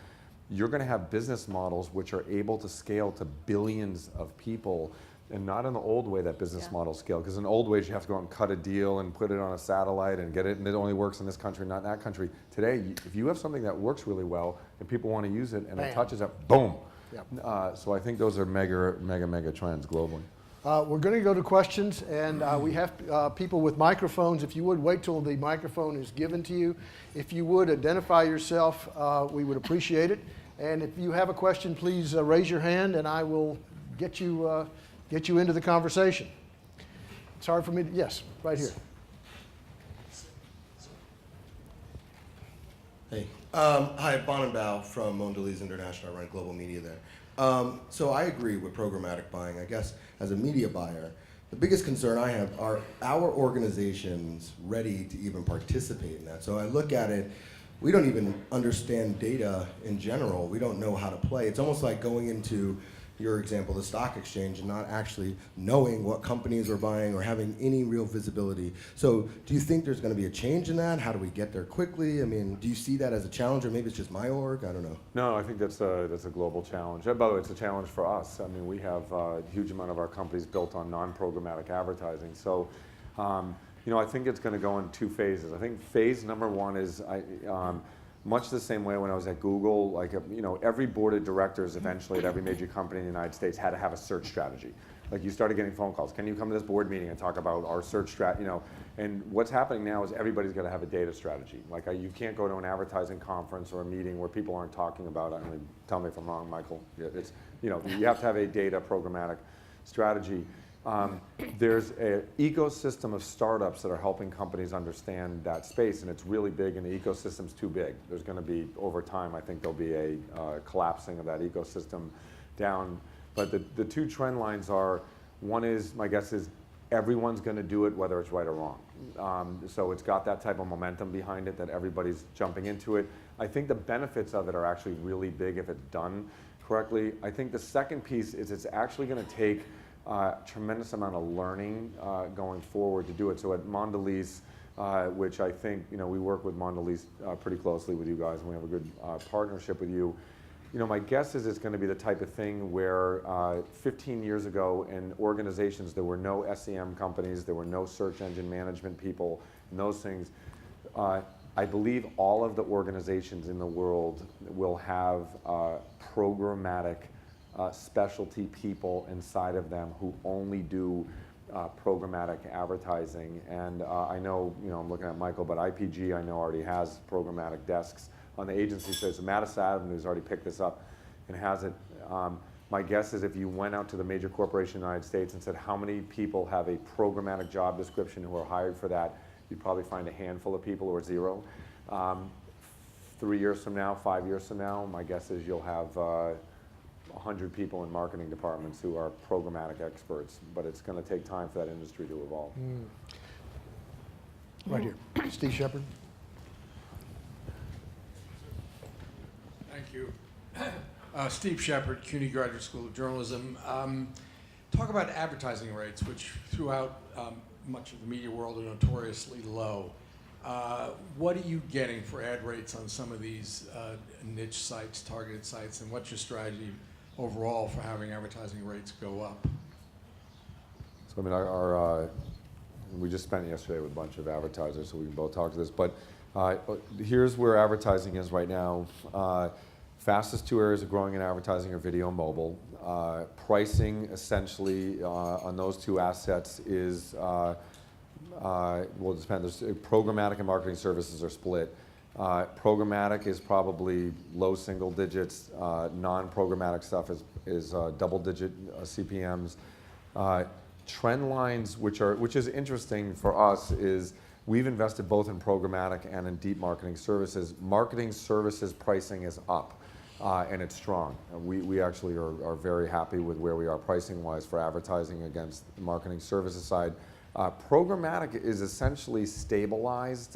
you're going to have business models which are able to scale to billions of people, and not in the old way that business models scale. Because in old ways, you have to go out and cut a deal and put it on a satellite and get it, and it only works in this country, not in that country. Today, if you have something that works really well and people want to use it and it touches it, boom. Yep. So I think those are mega trends globally. We're going to go to questions, and we have people with microphones. If you would, wait till the microphone is given to you. If you would, identify yourself. We would appreciate it. And if you have a question, please raise your hand, and I will get you into the conversation. It's hard for me to, yes, right here. Hey. Hi, Bonenbaugh from Mondelez International. I run global media there. So I agree with programmatic buying. I guess as a media buyer, the biggest concern I have are our organizations ready to even participate in that. So I look at it, we don't even understand data in general. We don't know how to play. It's almost like going into your example, the stock exchange, and not actually knowing what companies are buying or having any real visibility. So do you think there's going to be a change in that? How do we get there quickly? I mean, do you see that as a challenge, or maybe it's just my org? I don't know. No, I think that's a global challenge. By the way, it's a challenge for us. I mean, we have a huge amount of our companies built on non-programmatic advertising. So, I think it's going to go in 2 phases. I think phase number 1 is much the same way when I was at Google, every board of directors eventually at every major company in the United States had to have a search strategy. Like, you started getting phone calls. Can you come to this board meeting and talk about our search strategy? And what's happening now is everybody's got to have a data strategy. Like, you can't go to an advertising conference or a meeting where people aren't talking about, I mean, tell me if I'm wrong, Michael. It's, you have to have a data programmatic strategy. There's an ecosystem of startups that are helping companies understand that space, and it's really big, and the ecosystem's too big. There's going to be, over time, I think there'll be a collapsing of that ecosystem down. But the two trend lines are, one is, my guess is, everyone's going to do it, whether it's right or wrong. So it's got that type of momentum behind it that everybody's jumping into it. I think the benefits of it are actually really big if it's done correctly. I think the second piece is it's actually going to take tremendous amount of learning going forward to do it. So at Mondelez, which I think, we work with Mondelez pretty closely with you guys, and we have a good partnership with you. My guess is it's going to be the type of thing where 15 years ago in organizations there were no SEM companies, there were no search engine management people, and those things. I believe all of the organizations in the world will have programmatic specialty people inside of them who only do programmatic advertising. And I know, I'm looking at Michael, but IPG I know already has programmatic desks on the agency side. So Madison Avenue's already picked this up and has it. My guess is if you went out to the major corporation in the United States and said how many people have a programmatic job description who are hired for that, you'd probably find a handful of people or zero. 3 years from now, 5 years from now, my guess is you'll have 100 people in marketing departments who are programmatic experts, but it's going to take time for that industry to evolve. Right here. Steve Shepard. Thank you. Steve Shepard, CUNY Graduate School of Journalism. Talk about advertising rates, which throughout much of the media world are notoriously low. What are you getting for ad rates on some of these niche sites, targeted sites, and what's your strategy overall for having advertising rates go up? So our we just spent yesterday with a bunch of advertisers, so we can both talk to this. But here's where advertising is right now. Fastest two areas of growing in advertising are video and mobile. Pricing essentially on those two assets is will depend. Programmatic and marketing services are split. Programmatic is probably low single digits. Non-programmatic stuff is double-digit CPMs. Trend lines, which is interesting for us, is we've invested both in programmatic and in deep marketing services. Marketing services pricing is up, and it's strong. We actually are very happy with where we are pricing-wise for advertising against the marketing services side. Programmatic is essentially stabilized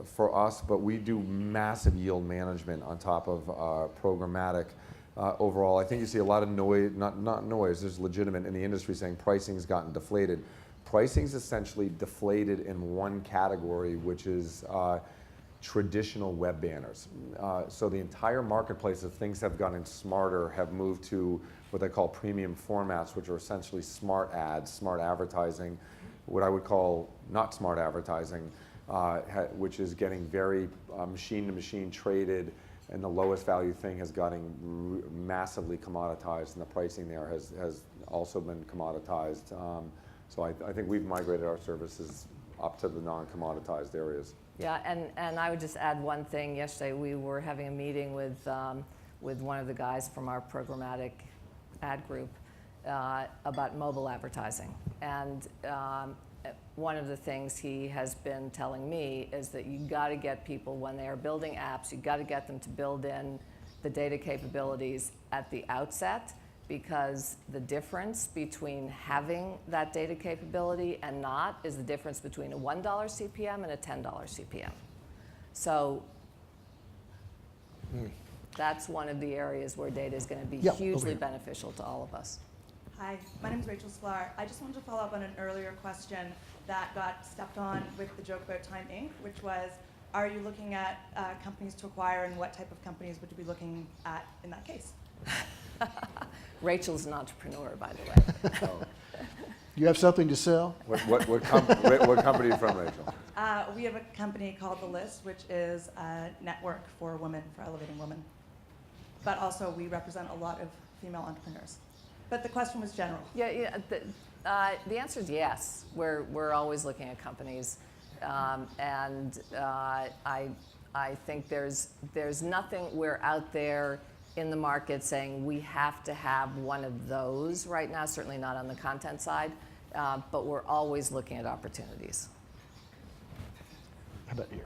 for us, but we do massive yield management on top of programmatic. Overall, I think you see a lot of noise, not noise, there's legitimate in the industry saying pricing's gotten deflated. Pricing's essentially deflated in one category, which is traditional web banners. So the entire marketplace of things have gotten smarter, have moved to what they call premium formats, which are essentially smart ads, smart advertising, what I would call not smart advertising, which is getting very machine-to-machine traded, and the lowest value thing has gotten massively commoditized, and the pricing there has also been commoditized. So I think we've migrated our services up to the non-commoditized areas. Yeah, and I would just add one thing. Yesterday we were having a meeting with one of the guys from our programmatic ad group about mobile advertising. And one of the things he has been telling me is that you got to get people, when they are building apps, you got to get them to build in the data capabilities at the outset, because the difference between having that data capability and not is the difference between a $1 CPM and a $10 CPM. So that's one of the areas where data is going to be hugely beneficial to all of us. Hi, my name is Rachel Sklar. I just wanted to follow up on an earlier question that got stepped on with the joke about Time Inc., which was, are you looking at companies to acquire, and what type of companies would you be looking at in that case? Rachel's an entrepreneur, by the way. Oh. You have something to sell? What company are you from, Rachel? We have a company called The List, which is a network for women, for elevating women. But also we represent a lot of female entrepreneurs. But the question was general. Yeah. The answer is yes. We're always looking at companies, and I think there's nothing we're out there in the market saying we have to have one of those right now, certainly not on the content side, but we're always looking at opportunities. How about here?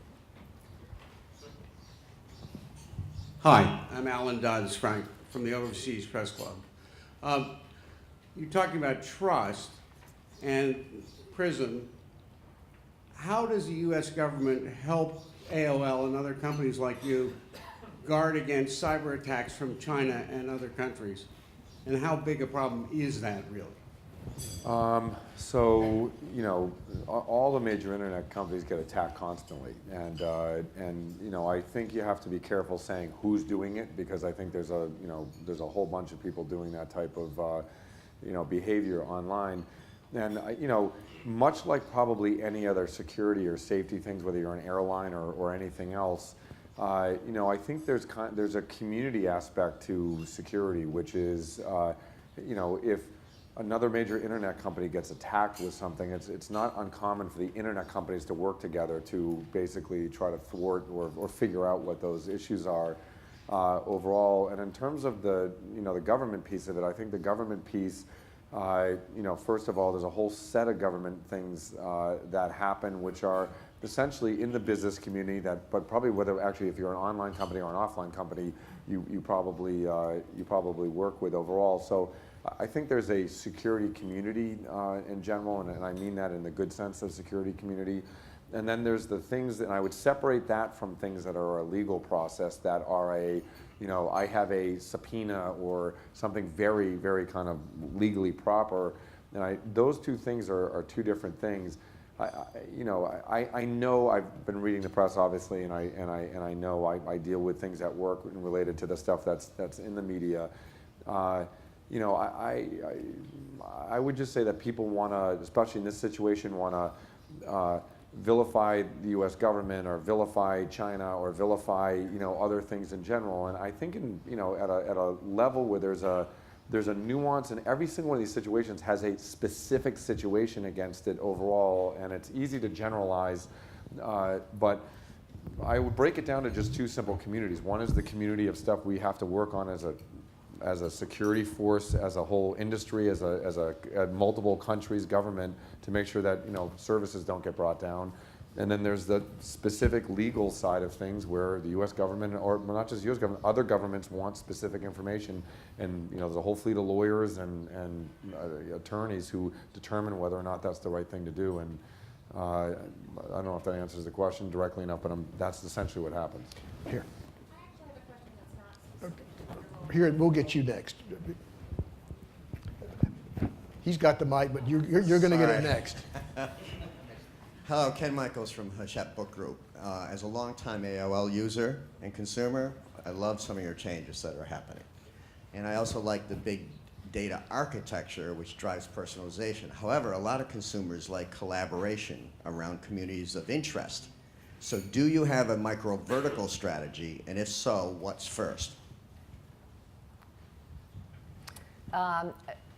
Hi, I'm Alan Dodds-Frank from the Overseas Press Club. You're talking about trust and PRISM. How does the U.S. government help AOL and other companies like you guard against cyber attacks from China and other countries? And how big a problem is that really? So, you know, all the major internet companies get attacked constantly, and you know, I think you have to be careful saying who's doing it, because I think there's a whole bunch of people doing that type of you know, behavior online, and you know, much like probably any other security or safety things, whether you're an airline or anything else, you know, I think there's a community aspect to security, which is you know, if another major internet company gets attacked with something, it's not uncommon for the internet companies to work together to basically try to thwart or figure out what those issues are overall. And in terms of the, you know, the government piece of it, I think the government piece, you know, first of all, there's a whole set of government things that happen, which are essentially in the business community but probably whether actually if you're an online company or an offline company, you probably work with overall. So I think there's a security community in general, and I mean that in the good sense of security community. And then there's the things, and I would separate that from things that are a legal process that are you know, I have a subpoena or something very, very kind of legally proper. And those two things are two different things. You know, I know I've been reading the press obviously, and I know I deal with things at work related to the stuff that's in the media. You know, I would just say that people want to, especially in this situation, want to vilify the U.S. government or vilify China or vilify, you know, other things in general. And I think you know, at a level where there's a nuance, and every single one of these situations has a specific situation against it overall, and it's easy to generalize, but I would break it down to just two simple communities. One is the community of stuff we have to work on as a security force, as a whole industry, as multiple countries, government, to make sure that, you know, services don't get brought down. And then there's the specific legal side of things where the U.S. government, or not just U.S. government, other governments want specific information, and you know, there's a whole fleet of lawyers and attorneys who determine whether or not that's the right thing to do. And I don't know if that answers the question directly enough, but that's essentially what happens. Here. Here, we'll get you next. He's got the mic, but you're going to get it next. Hello, Ken Michaels from Hachette Book Group. As a longtime AOL user and consumer, I love some of your changes that are happening. And I also like the big data architecture, which drives personalization. However, a lot of consumers like collaboration around communities of interest. So do you have a micro-vertical strategy? And if so, what's first?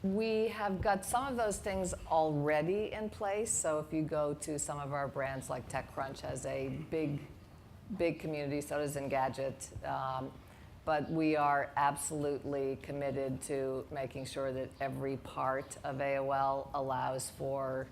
We have got some of those things already in place. So if you go to some of our brands, like TechCrunch has a big community, so does Engadget. But we are absolutely committed to making sure that every part of AOL allows for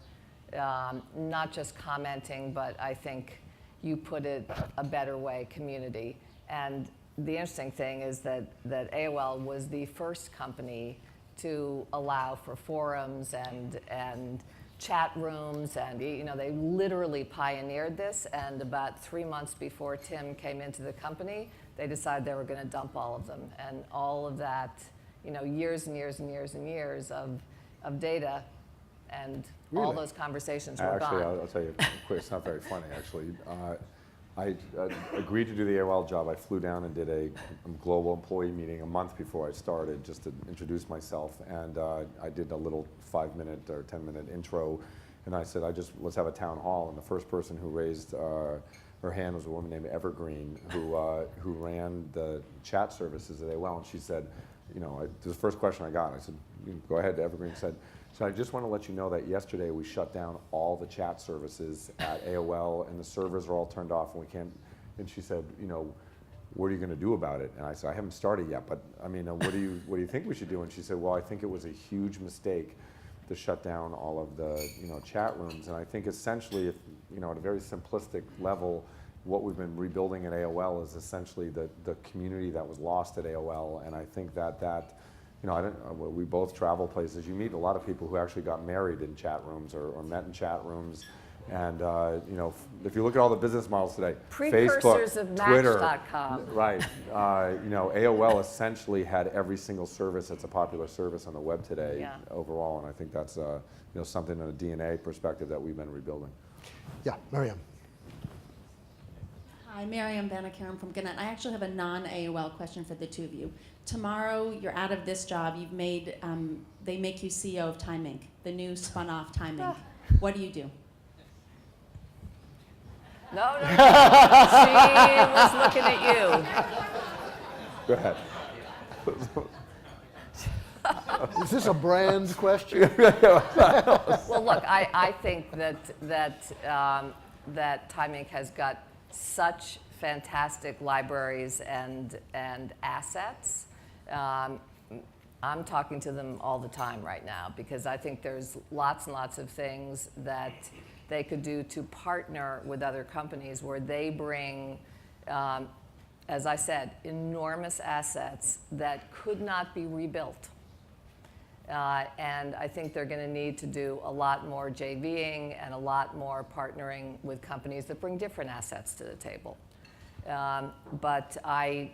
not just commenting, but I think you put it a better way, community. And the interesting thing is that AOL was the first company to allow for forums and chat rooms, and you know, they literally pioneered this. And about 3 months before Tim came into the company, they decided they were going to dump all of them, and all of that, you know, years and years and years and years of data, and all Really? those conversations were Actually, gone. I'll tell you quick. It's not very funny, actually. I agreed to do the AOL job. I flew down and did a global employee meeting a month before I started, just to introduce myself. And I did a little 5-minute or 10-minute intro, and I said, let's have a town hall. And the first person who raised her hand was a woman named Evergreen, who ran the chat services at AOL. And she said, you know, the first question I got, I said, go ahead. Evergreen said, so I just want to let you know that yesterday we shut down all the chat services at AOL, and the servers are all turned off, and we can't. And she said, you know, what are you going to do about it? And I said, I haven't started yet, but I mean, what do you think we should do? And she said, well, I think it was a huge mistake to shut down all of the chat rooms. And I think essentially, if at a very simplistic level, what we've been rebuilding at AOL is essentially the community that was lost at AOL. And I think that we both travel places. You meet a lot of people who actually got married in chat rooms or met in chat rooms. And if you look at all the business models today, Precursors Facebook, of Twitter, Match.com. right? AOL essentially had every single service that's a popular service on the web today overall, and I think that's something in a DNA perspective that we've been rebuilding. Yeah, Miriam. Hi, Miriam Banakaram from Gannett. I actually have a non-AOL question for the two of you. Tomorrow, you're out of this job. You've made, they make you CEO of Time Inc., the new spun-off Time Inc. What do you do? No. She was looking at you. Go ahead. Is this a brand question? Well, look, I think that Time Inc. has got such fantastic libraries and assets. I'm talking to them all the time right now because I think there's lots and lots of things that they could do to partner with other companies where they bring, as I said, enormous assets that could not be rebuilt. And I think they're going to need to do a lot more JVing and a lot more partnering with companies that bring different assets to the table. But I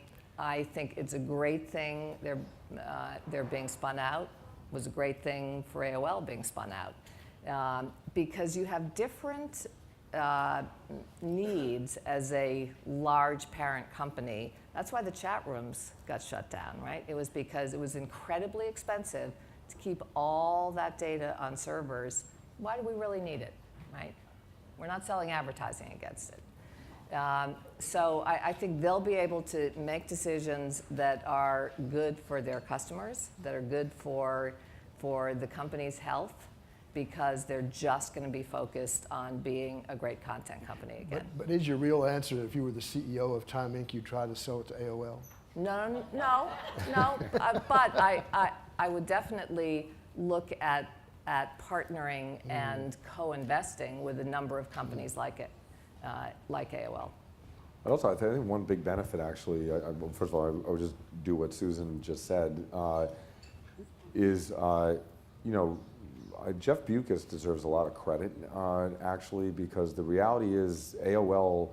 think it's a great thing they're being spun out. It was a great thing for AOL being spun out. Because you have different needs as a large parent company. That's why the chat rooms got shut down, right? It was because it was incredibly expensive to keep all that data on servers. Why do we really need it, right? We're not selling advertising against it. So I think they'll be able to make decisions that are good for their customers, that are good for the company's health, because they're just going to be focused on being a great content company again. But is your real answer that if you were the CEO of Time Inc., you'd try to sell it to AOL? No. But I would definitely look at partnering and co-investing with a number of companies like AOL. Also, I think one big benefit, actually, first of all, I would just do what Susan just said, is, Jeff Bewkes deserves a lot of credit, actually, because the reality is AOL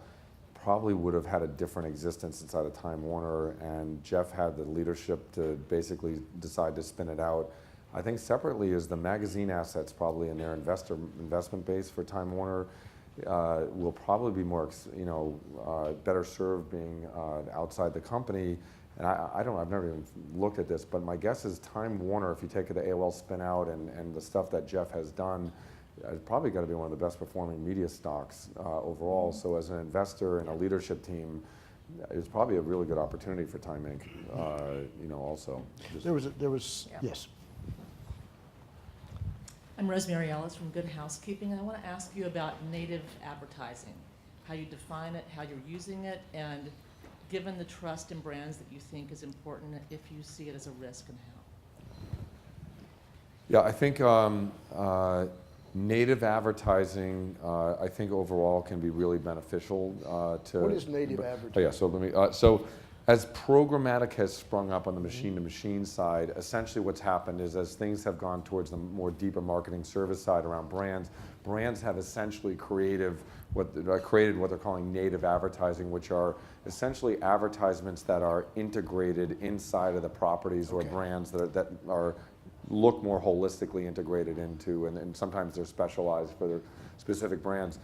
probably would have had a different existence inside of Time Warner, and Jeff had the leadership to basically decide to spin it out. I think separately is the magazine assets probably in their investment base for Time Warner will probably be more, better served being outside the company. And I've never even looked at this, but my guess is Time Warner, if you take the AOL spin out and the stuff that Jeff has done, it's probably got to be one of the best performing media stocks overall. So as an investor and a leadership team, it's probably a really good opportunity for Time Inc. Also. Yes. I'm Rosemary Ellis from Good Housekeeping, and I want to ask you about native advertising, how you define it, how you're using it, and given the trust in brands that you think is important, if you see it as a risk and how. Yeah, I think native advertising, I think overall can be really beneficial to. What is native advertising? Oh, yeah, so let me. So as programmatic has sprung up on the machine-to-machine side, essentially what's happened is as things have gone towards the more deeper marketing service side around brands have essentially created what they're calling native advertising, which are essentially advertisements that are integrated inside of the properties or brands that are look more holistically integrated into, and sometimes they're specialized for their specific brands.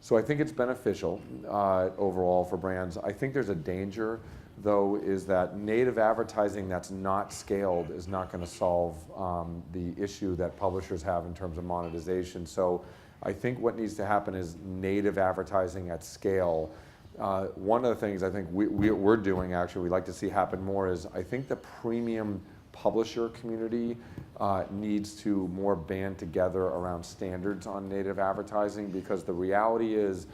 So I think it's beneficial overall for brands. I think there's a danger, though, is that native advertising that's not scaled is not going to solve the issue that publishers have in terms of monetization. So I think what needs to happen is native advertising at scale. One of the things I think we're doing, actually, we'd like to see happen more is I think the premium publisher community needs to more band together around standards on native advertising, because the reality is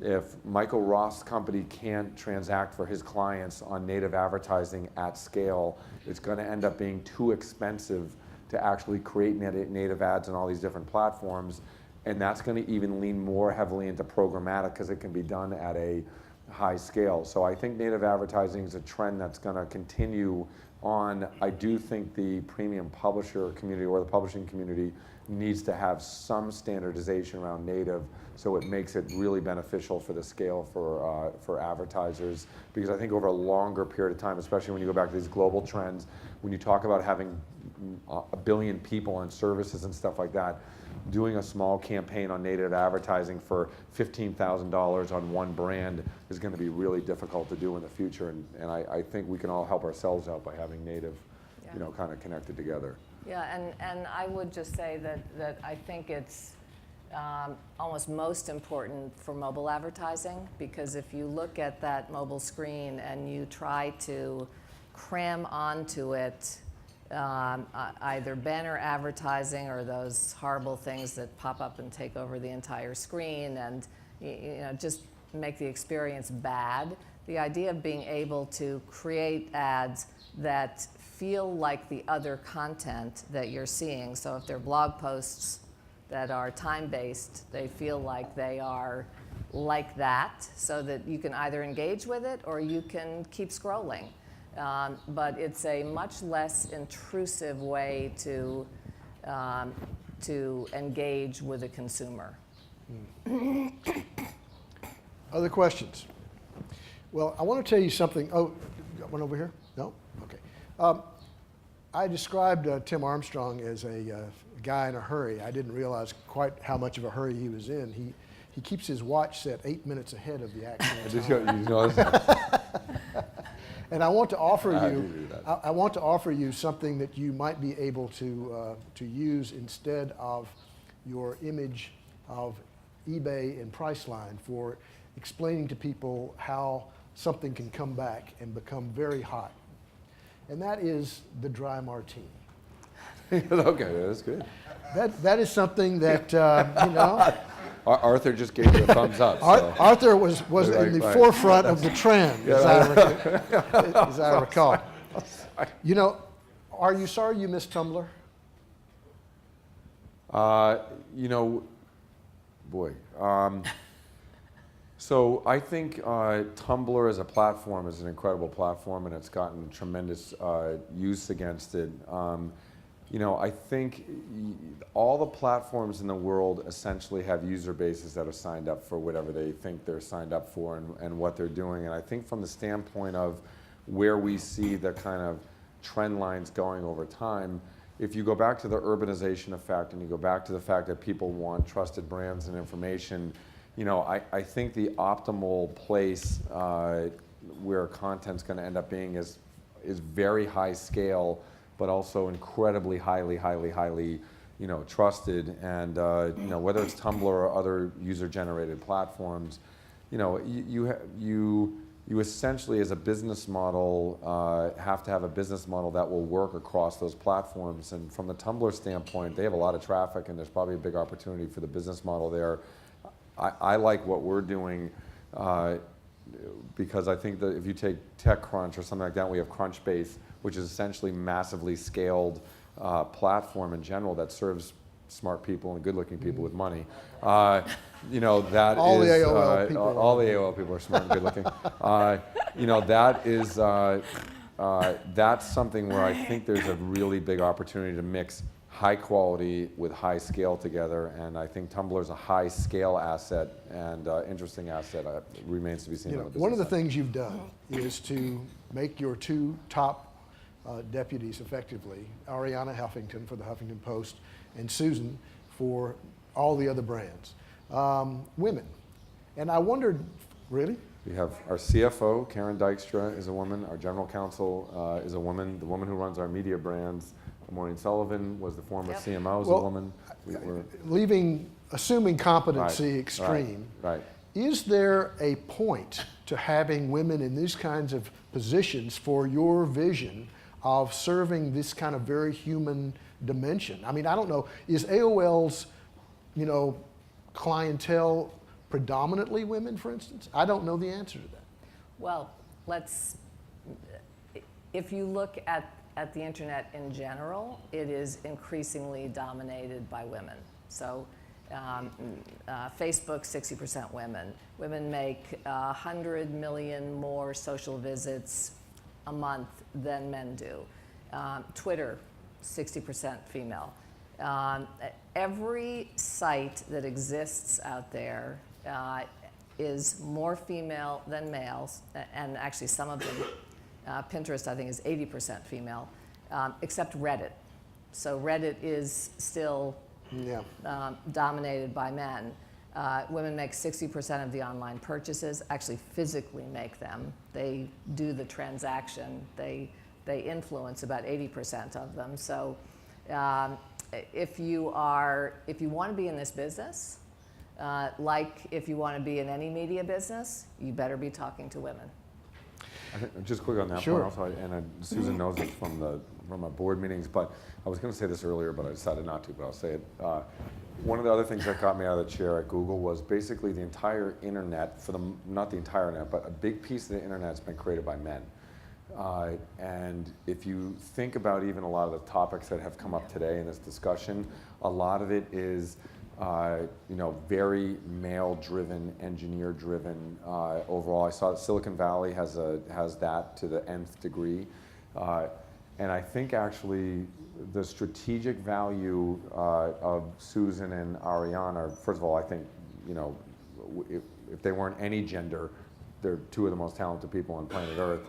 if Michael Roth's company can't transact for his clients on native advertising at scale, it's going to end up being too expensive to actually create native ads on all these different platforms. And that's going to even lean more heavily into programmatic because it can be done at a high scale. So I think native advertising is a trend that's going to continue on. I do think the premium publisher community or the publishing community needs to have some standardization around native so it makes it really beneficial for the scale for advertisers. Because I think over a longer period of time, especially when you go back to these global trends, when you talk about having a billion people on services and stuff like that, doing a small campaign on native advertising for $15,000 on one brand is going to be really difficult to do in the future. And I think we can all help ourselves out by having native, you know, kind of connected together. Yeah, and I would just say that I think it's almost most important for mobile advertising, because if you look at that mobile screen and you try to cram onto it either banner advertising or those horrible things that pop up and take over the entire screen and just make the experience bad. The idea of being able to create ads that feel like the other content that you're seeing. So if they're blog posts that are time-based, they feel like they are like that, so that you can either engage with it or you can keep scrolling. But it's a much less intrusive way to engage with a consumer. Other questions? Well, I want to tell you something. Oh, got one over here? No? Okay. I described Tim Armstrong as a guy in a hurry. I didn't realize quite how much of a hurry he was in. He keeps his watch set 8 minutes ahead of the actual time. And I want to offer I want to offer you something that you might be able to use instead of your image of eBay and Priceline for explaining to people how something can come back and become very hot. And that is the dry martini. Okay, that's good. That is something that, you know. Arthur just gave you a thumbs up. So. Arthur was in the forefront of the trend, as I recall. You know, are you sorry you missed Tumblr? You know, boy. So I think Tumblr as a platform is an incredible platform, and it's gotten tremendous use against it. You know, I think all the platforms in the world essentially have user bases that are signed up for whatever they think they're signed up for and what they're doing. And I think from the standpoint of where we see the kind of trend lines going over time, if you go back to the urbanization effect and you go back to the fact that people want trusted brands and information, you know, I think the optimal place where content's going to end up being is very high scale, but also incredibly highly, you know, trusted. And you know, whether it's Tumblr or other user-generated platforms, you know, you essentially, as a business model, have to have a business model that will work across those platforms. And from the Tumblr standpoint, they have a lot of traffic, and there's probably a big opportunity for the business model there. I like what we're doing because I think that if you take TechCrunch or something like that, we have Crunchbase, which is essentially massively scaled platform in general that serves smart people and good-looking people with money. You know, that all is the AOL people all the AOL people are smart and good-looking. You know, that is that's something where I think there's a really big opportunity to mix high quality with high scale together, and I think Tumblr is a high scale asset and interesting asset. It remains to be seen. You know, one of the things you've done is to make your two top deputies effectively, Ariana Huffington for the Huffington Post and Susan for all the other brands, women. And I wondered, really? We have our CFO, Karen Dykstra, is a woman. Our general counsel is a woman. The woman who runs our media brands, Maureen Sullivan, was the former CMO, is a woman. Assuming competency extreme, right. Is there a point to having women in these kinds of positions for your vision of serving this kind of very human dimension? I mean, I don't know, is AOL's, you know, clientele predominantly women, for instance? I don't know the answer to that. Well, if you look at the internet in general, it is increasingly dominated by women. So Facebook, 60% women. Women make 100 million more social visits a month than men do. Twitter, 60% female. Every site that exists out there is more female than males, and actually some of them, Pinterest I think is 80% female, except Reddit. So Reddit is still dominated by men. Women make 60% of the online purchases, actually physically make them. They do the transaction. They influence about 80% of them. So if you want to be in this business, like if you want to be in any media business, you better be talking to women. I think, just quick on that Sure. point also, and Susan knows this from our board meetings, but I was going to say this earlier, but I decided not to, but I'll say it. One of the other things that got me out of the chair at Google was basically the entire internet, not the entire internet, but a big piece of the internet has been created by men. And if you think about even a lot of the topics that have come up today in this discussion, a lot of it is very male-driven, engineer-driven. Overall, I saw that Silicon Valley has that to the nth degree, and I think actually the strategic value of Susan and Ariana. First of all, I think if they weren't any gender, they're two of the most talented people on planet Earth.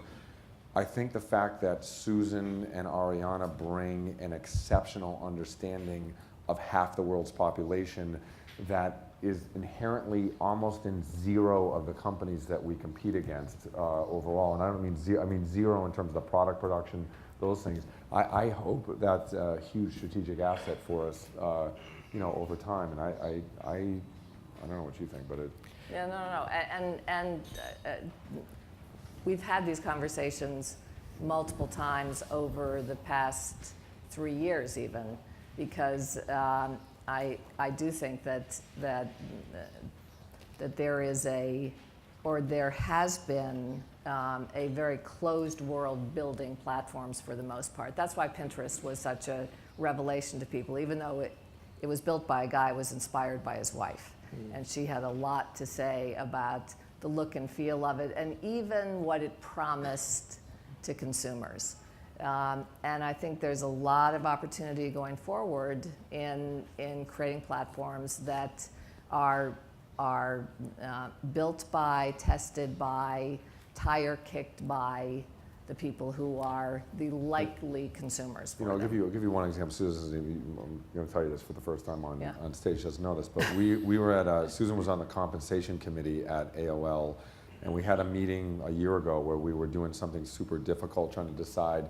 I think the fact that Susan and Ariana bring an exceptional understanding of half the world's population that is inherently almost in zero of the companies that we compete against overall. And I don't mean zero, I mean zero in terms of the product production, those things. I hope that's a huge strategic asset for us, over time. And I don't know what you think, but it. Yeah, no. And we've had these conversations multiple times over the past 3 years even, because I do think that there is there has been a very closed world building platforms for the most part. That's why Pinterest was such a revelation to people, even though it was built by a guy who was inspired by his wife. And she had a lot to say about the look and feel of it, and even what it promised to consumers. And I think there's a lot of opportunity going forward in creating platforms that are built by, tested by, tire kicked by the people who are the likely consumers for I'll them. give you one example. Susan, I'm going to tell you this for the first time on stage. She doesn't know this, but we were at Susan was on the compensation committee at AOL, and we had a meeting a year ago where we were doing something super difficult, trying to decide,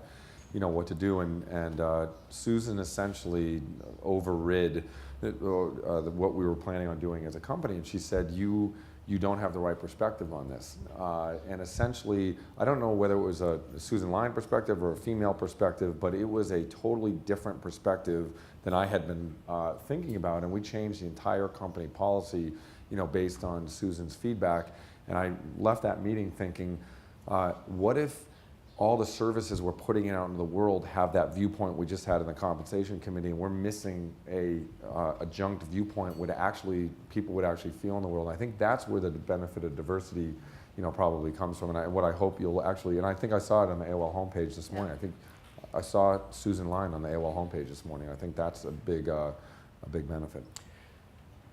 what to do, and Susan essentially overrid what we were planning on doing as a company, and she said, you don't have the right perspective on this. And essentially, I don't know whether it was a Susan Lyne perspective or a female perspective, but it was a totally different perspective than I had been thinking about. And we changed the entire company policy, based on Susan's feedback. And I left that meeting thinking, what if all the services we're putting out into the world have that viewpoint we just had in the compensation committee, and we're missing a adjunct viewpoint people would actually feel in the world. And I think that's where the benefit of diversity, probably comes from. And what I hope you'll actually, and I think I saw it on the AOL homepage this morning. I think I saw Susan Lyne on the AOL homepage this morning. I think that's a big benefit.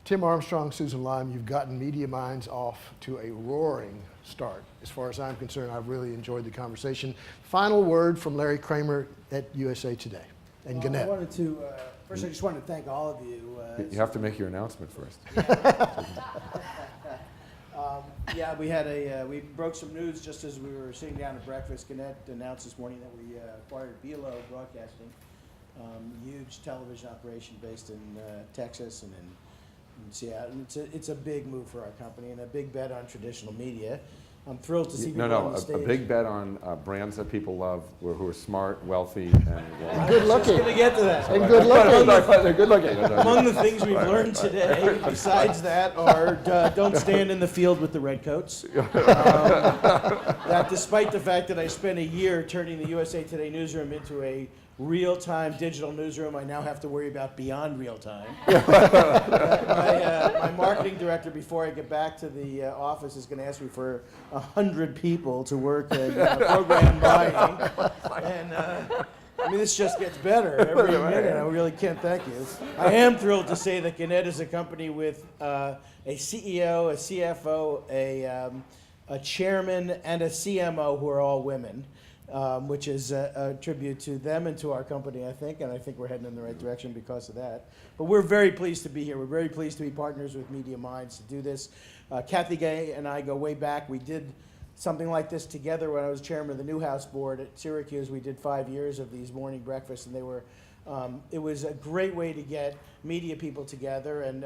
Tim Armstrong, Susan Lyne, you've gotten Media Minds off to a roaring start. As far as I'm concerned, I've really enjoyed the conversation. Final word from Larry Kramer at USA Today and Gannett. I wanted to, first I just wanted to thank all of you. You have to make your announcement first. We broke some news just as we were sitting down at breakfast. Gannett announced this morning that we acquired Velo Broadcasting, huge television operation based in Texas and in Seattle. And it's a big move for our company and a big bet on traditional media. I'm thrilled to see people No, on the a stage. big bet on brands that people love, who are smart, wealthy, and Good Just looking. gonna get to that. And good looking. They're good looking. Among the things we've learned today, besides that, are don't stand in the field with the redcoats. That despite the fact that I spent a year turning the USA Today newsroom into a real-time digital newsroom, I now have to worry about beyond real-time. My marketing director, before I get back to the office, is going to ask me for 100 people to work in program buying. And I mean, this just gets better every minute. I really can't thank you. I am thrilled to say that Gannett is a company with a CEO, a CFO, a chairman, and a CMO who are all women. Which is a tribute to them and to our company, I think, and I think we're heading in the right direction because of that. But we're very pleased to be here. We're very pleased to be partners with Media Minds to do this. Kathy Gay and I go way back. We did something like this together when I was chairman of the Newhouse Board at Syracuse. We did 5 years of these morning breakfasts, and they were it was a great way to get media people together. And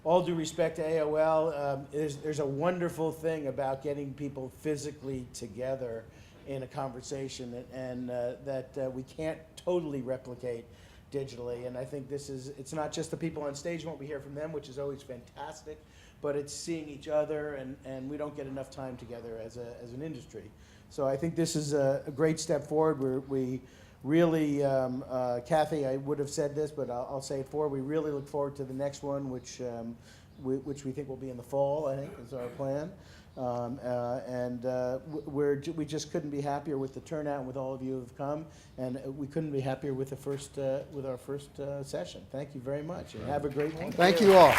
all due respect to AOL, there's a wonderful thing about getting people physically together in a conversation that we can't totally replicate digitally. And I think it's not just the people on stage won't be hear from them, which is always fantastic, but it's seeing each other, and we don't get enough time together as an industry. So I think this is a great step forward. We really, Kathy, I would have said this, but I'll say it forward. We really look forward to the next one, which we think will be in the fall, I think, is our plan. We just couldn't be happier with the turnout and with all of you who have come, and we couldn't be happier with our first session. Thank you very much, and have a great one. Thank you all.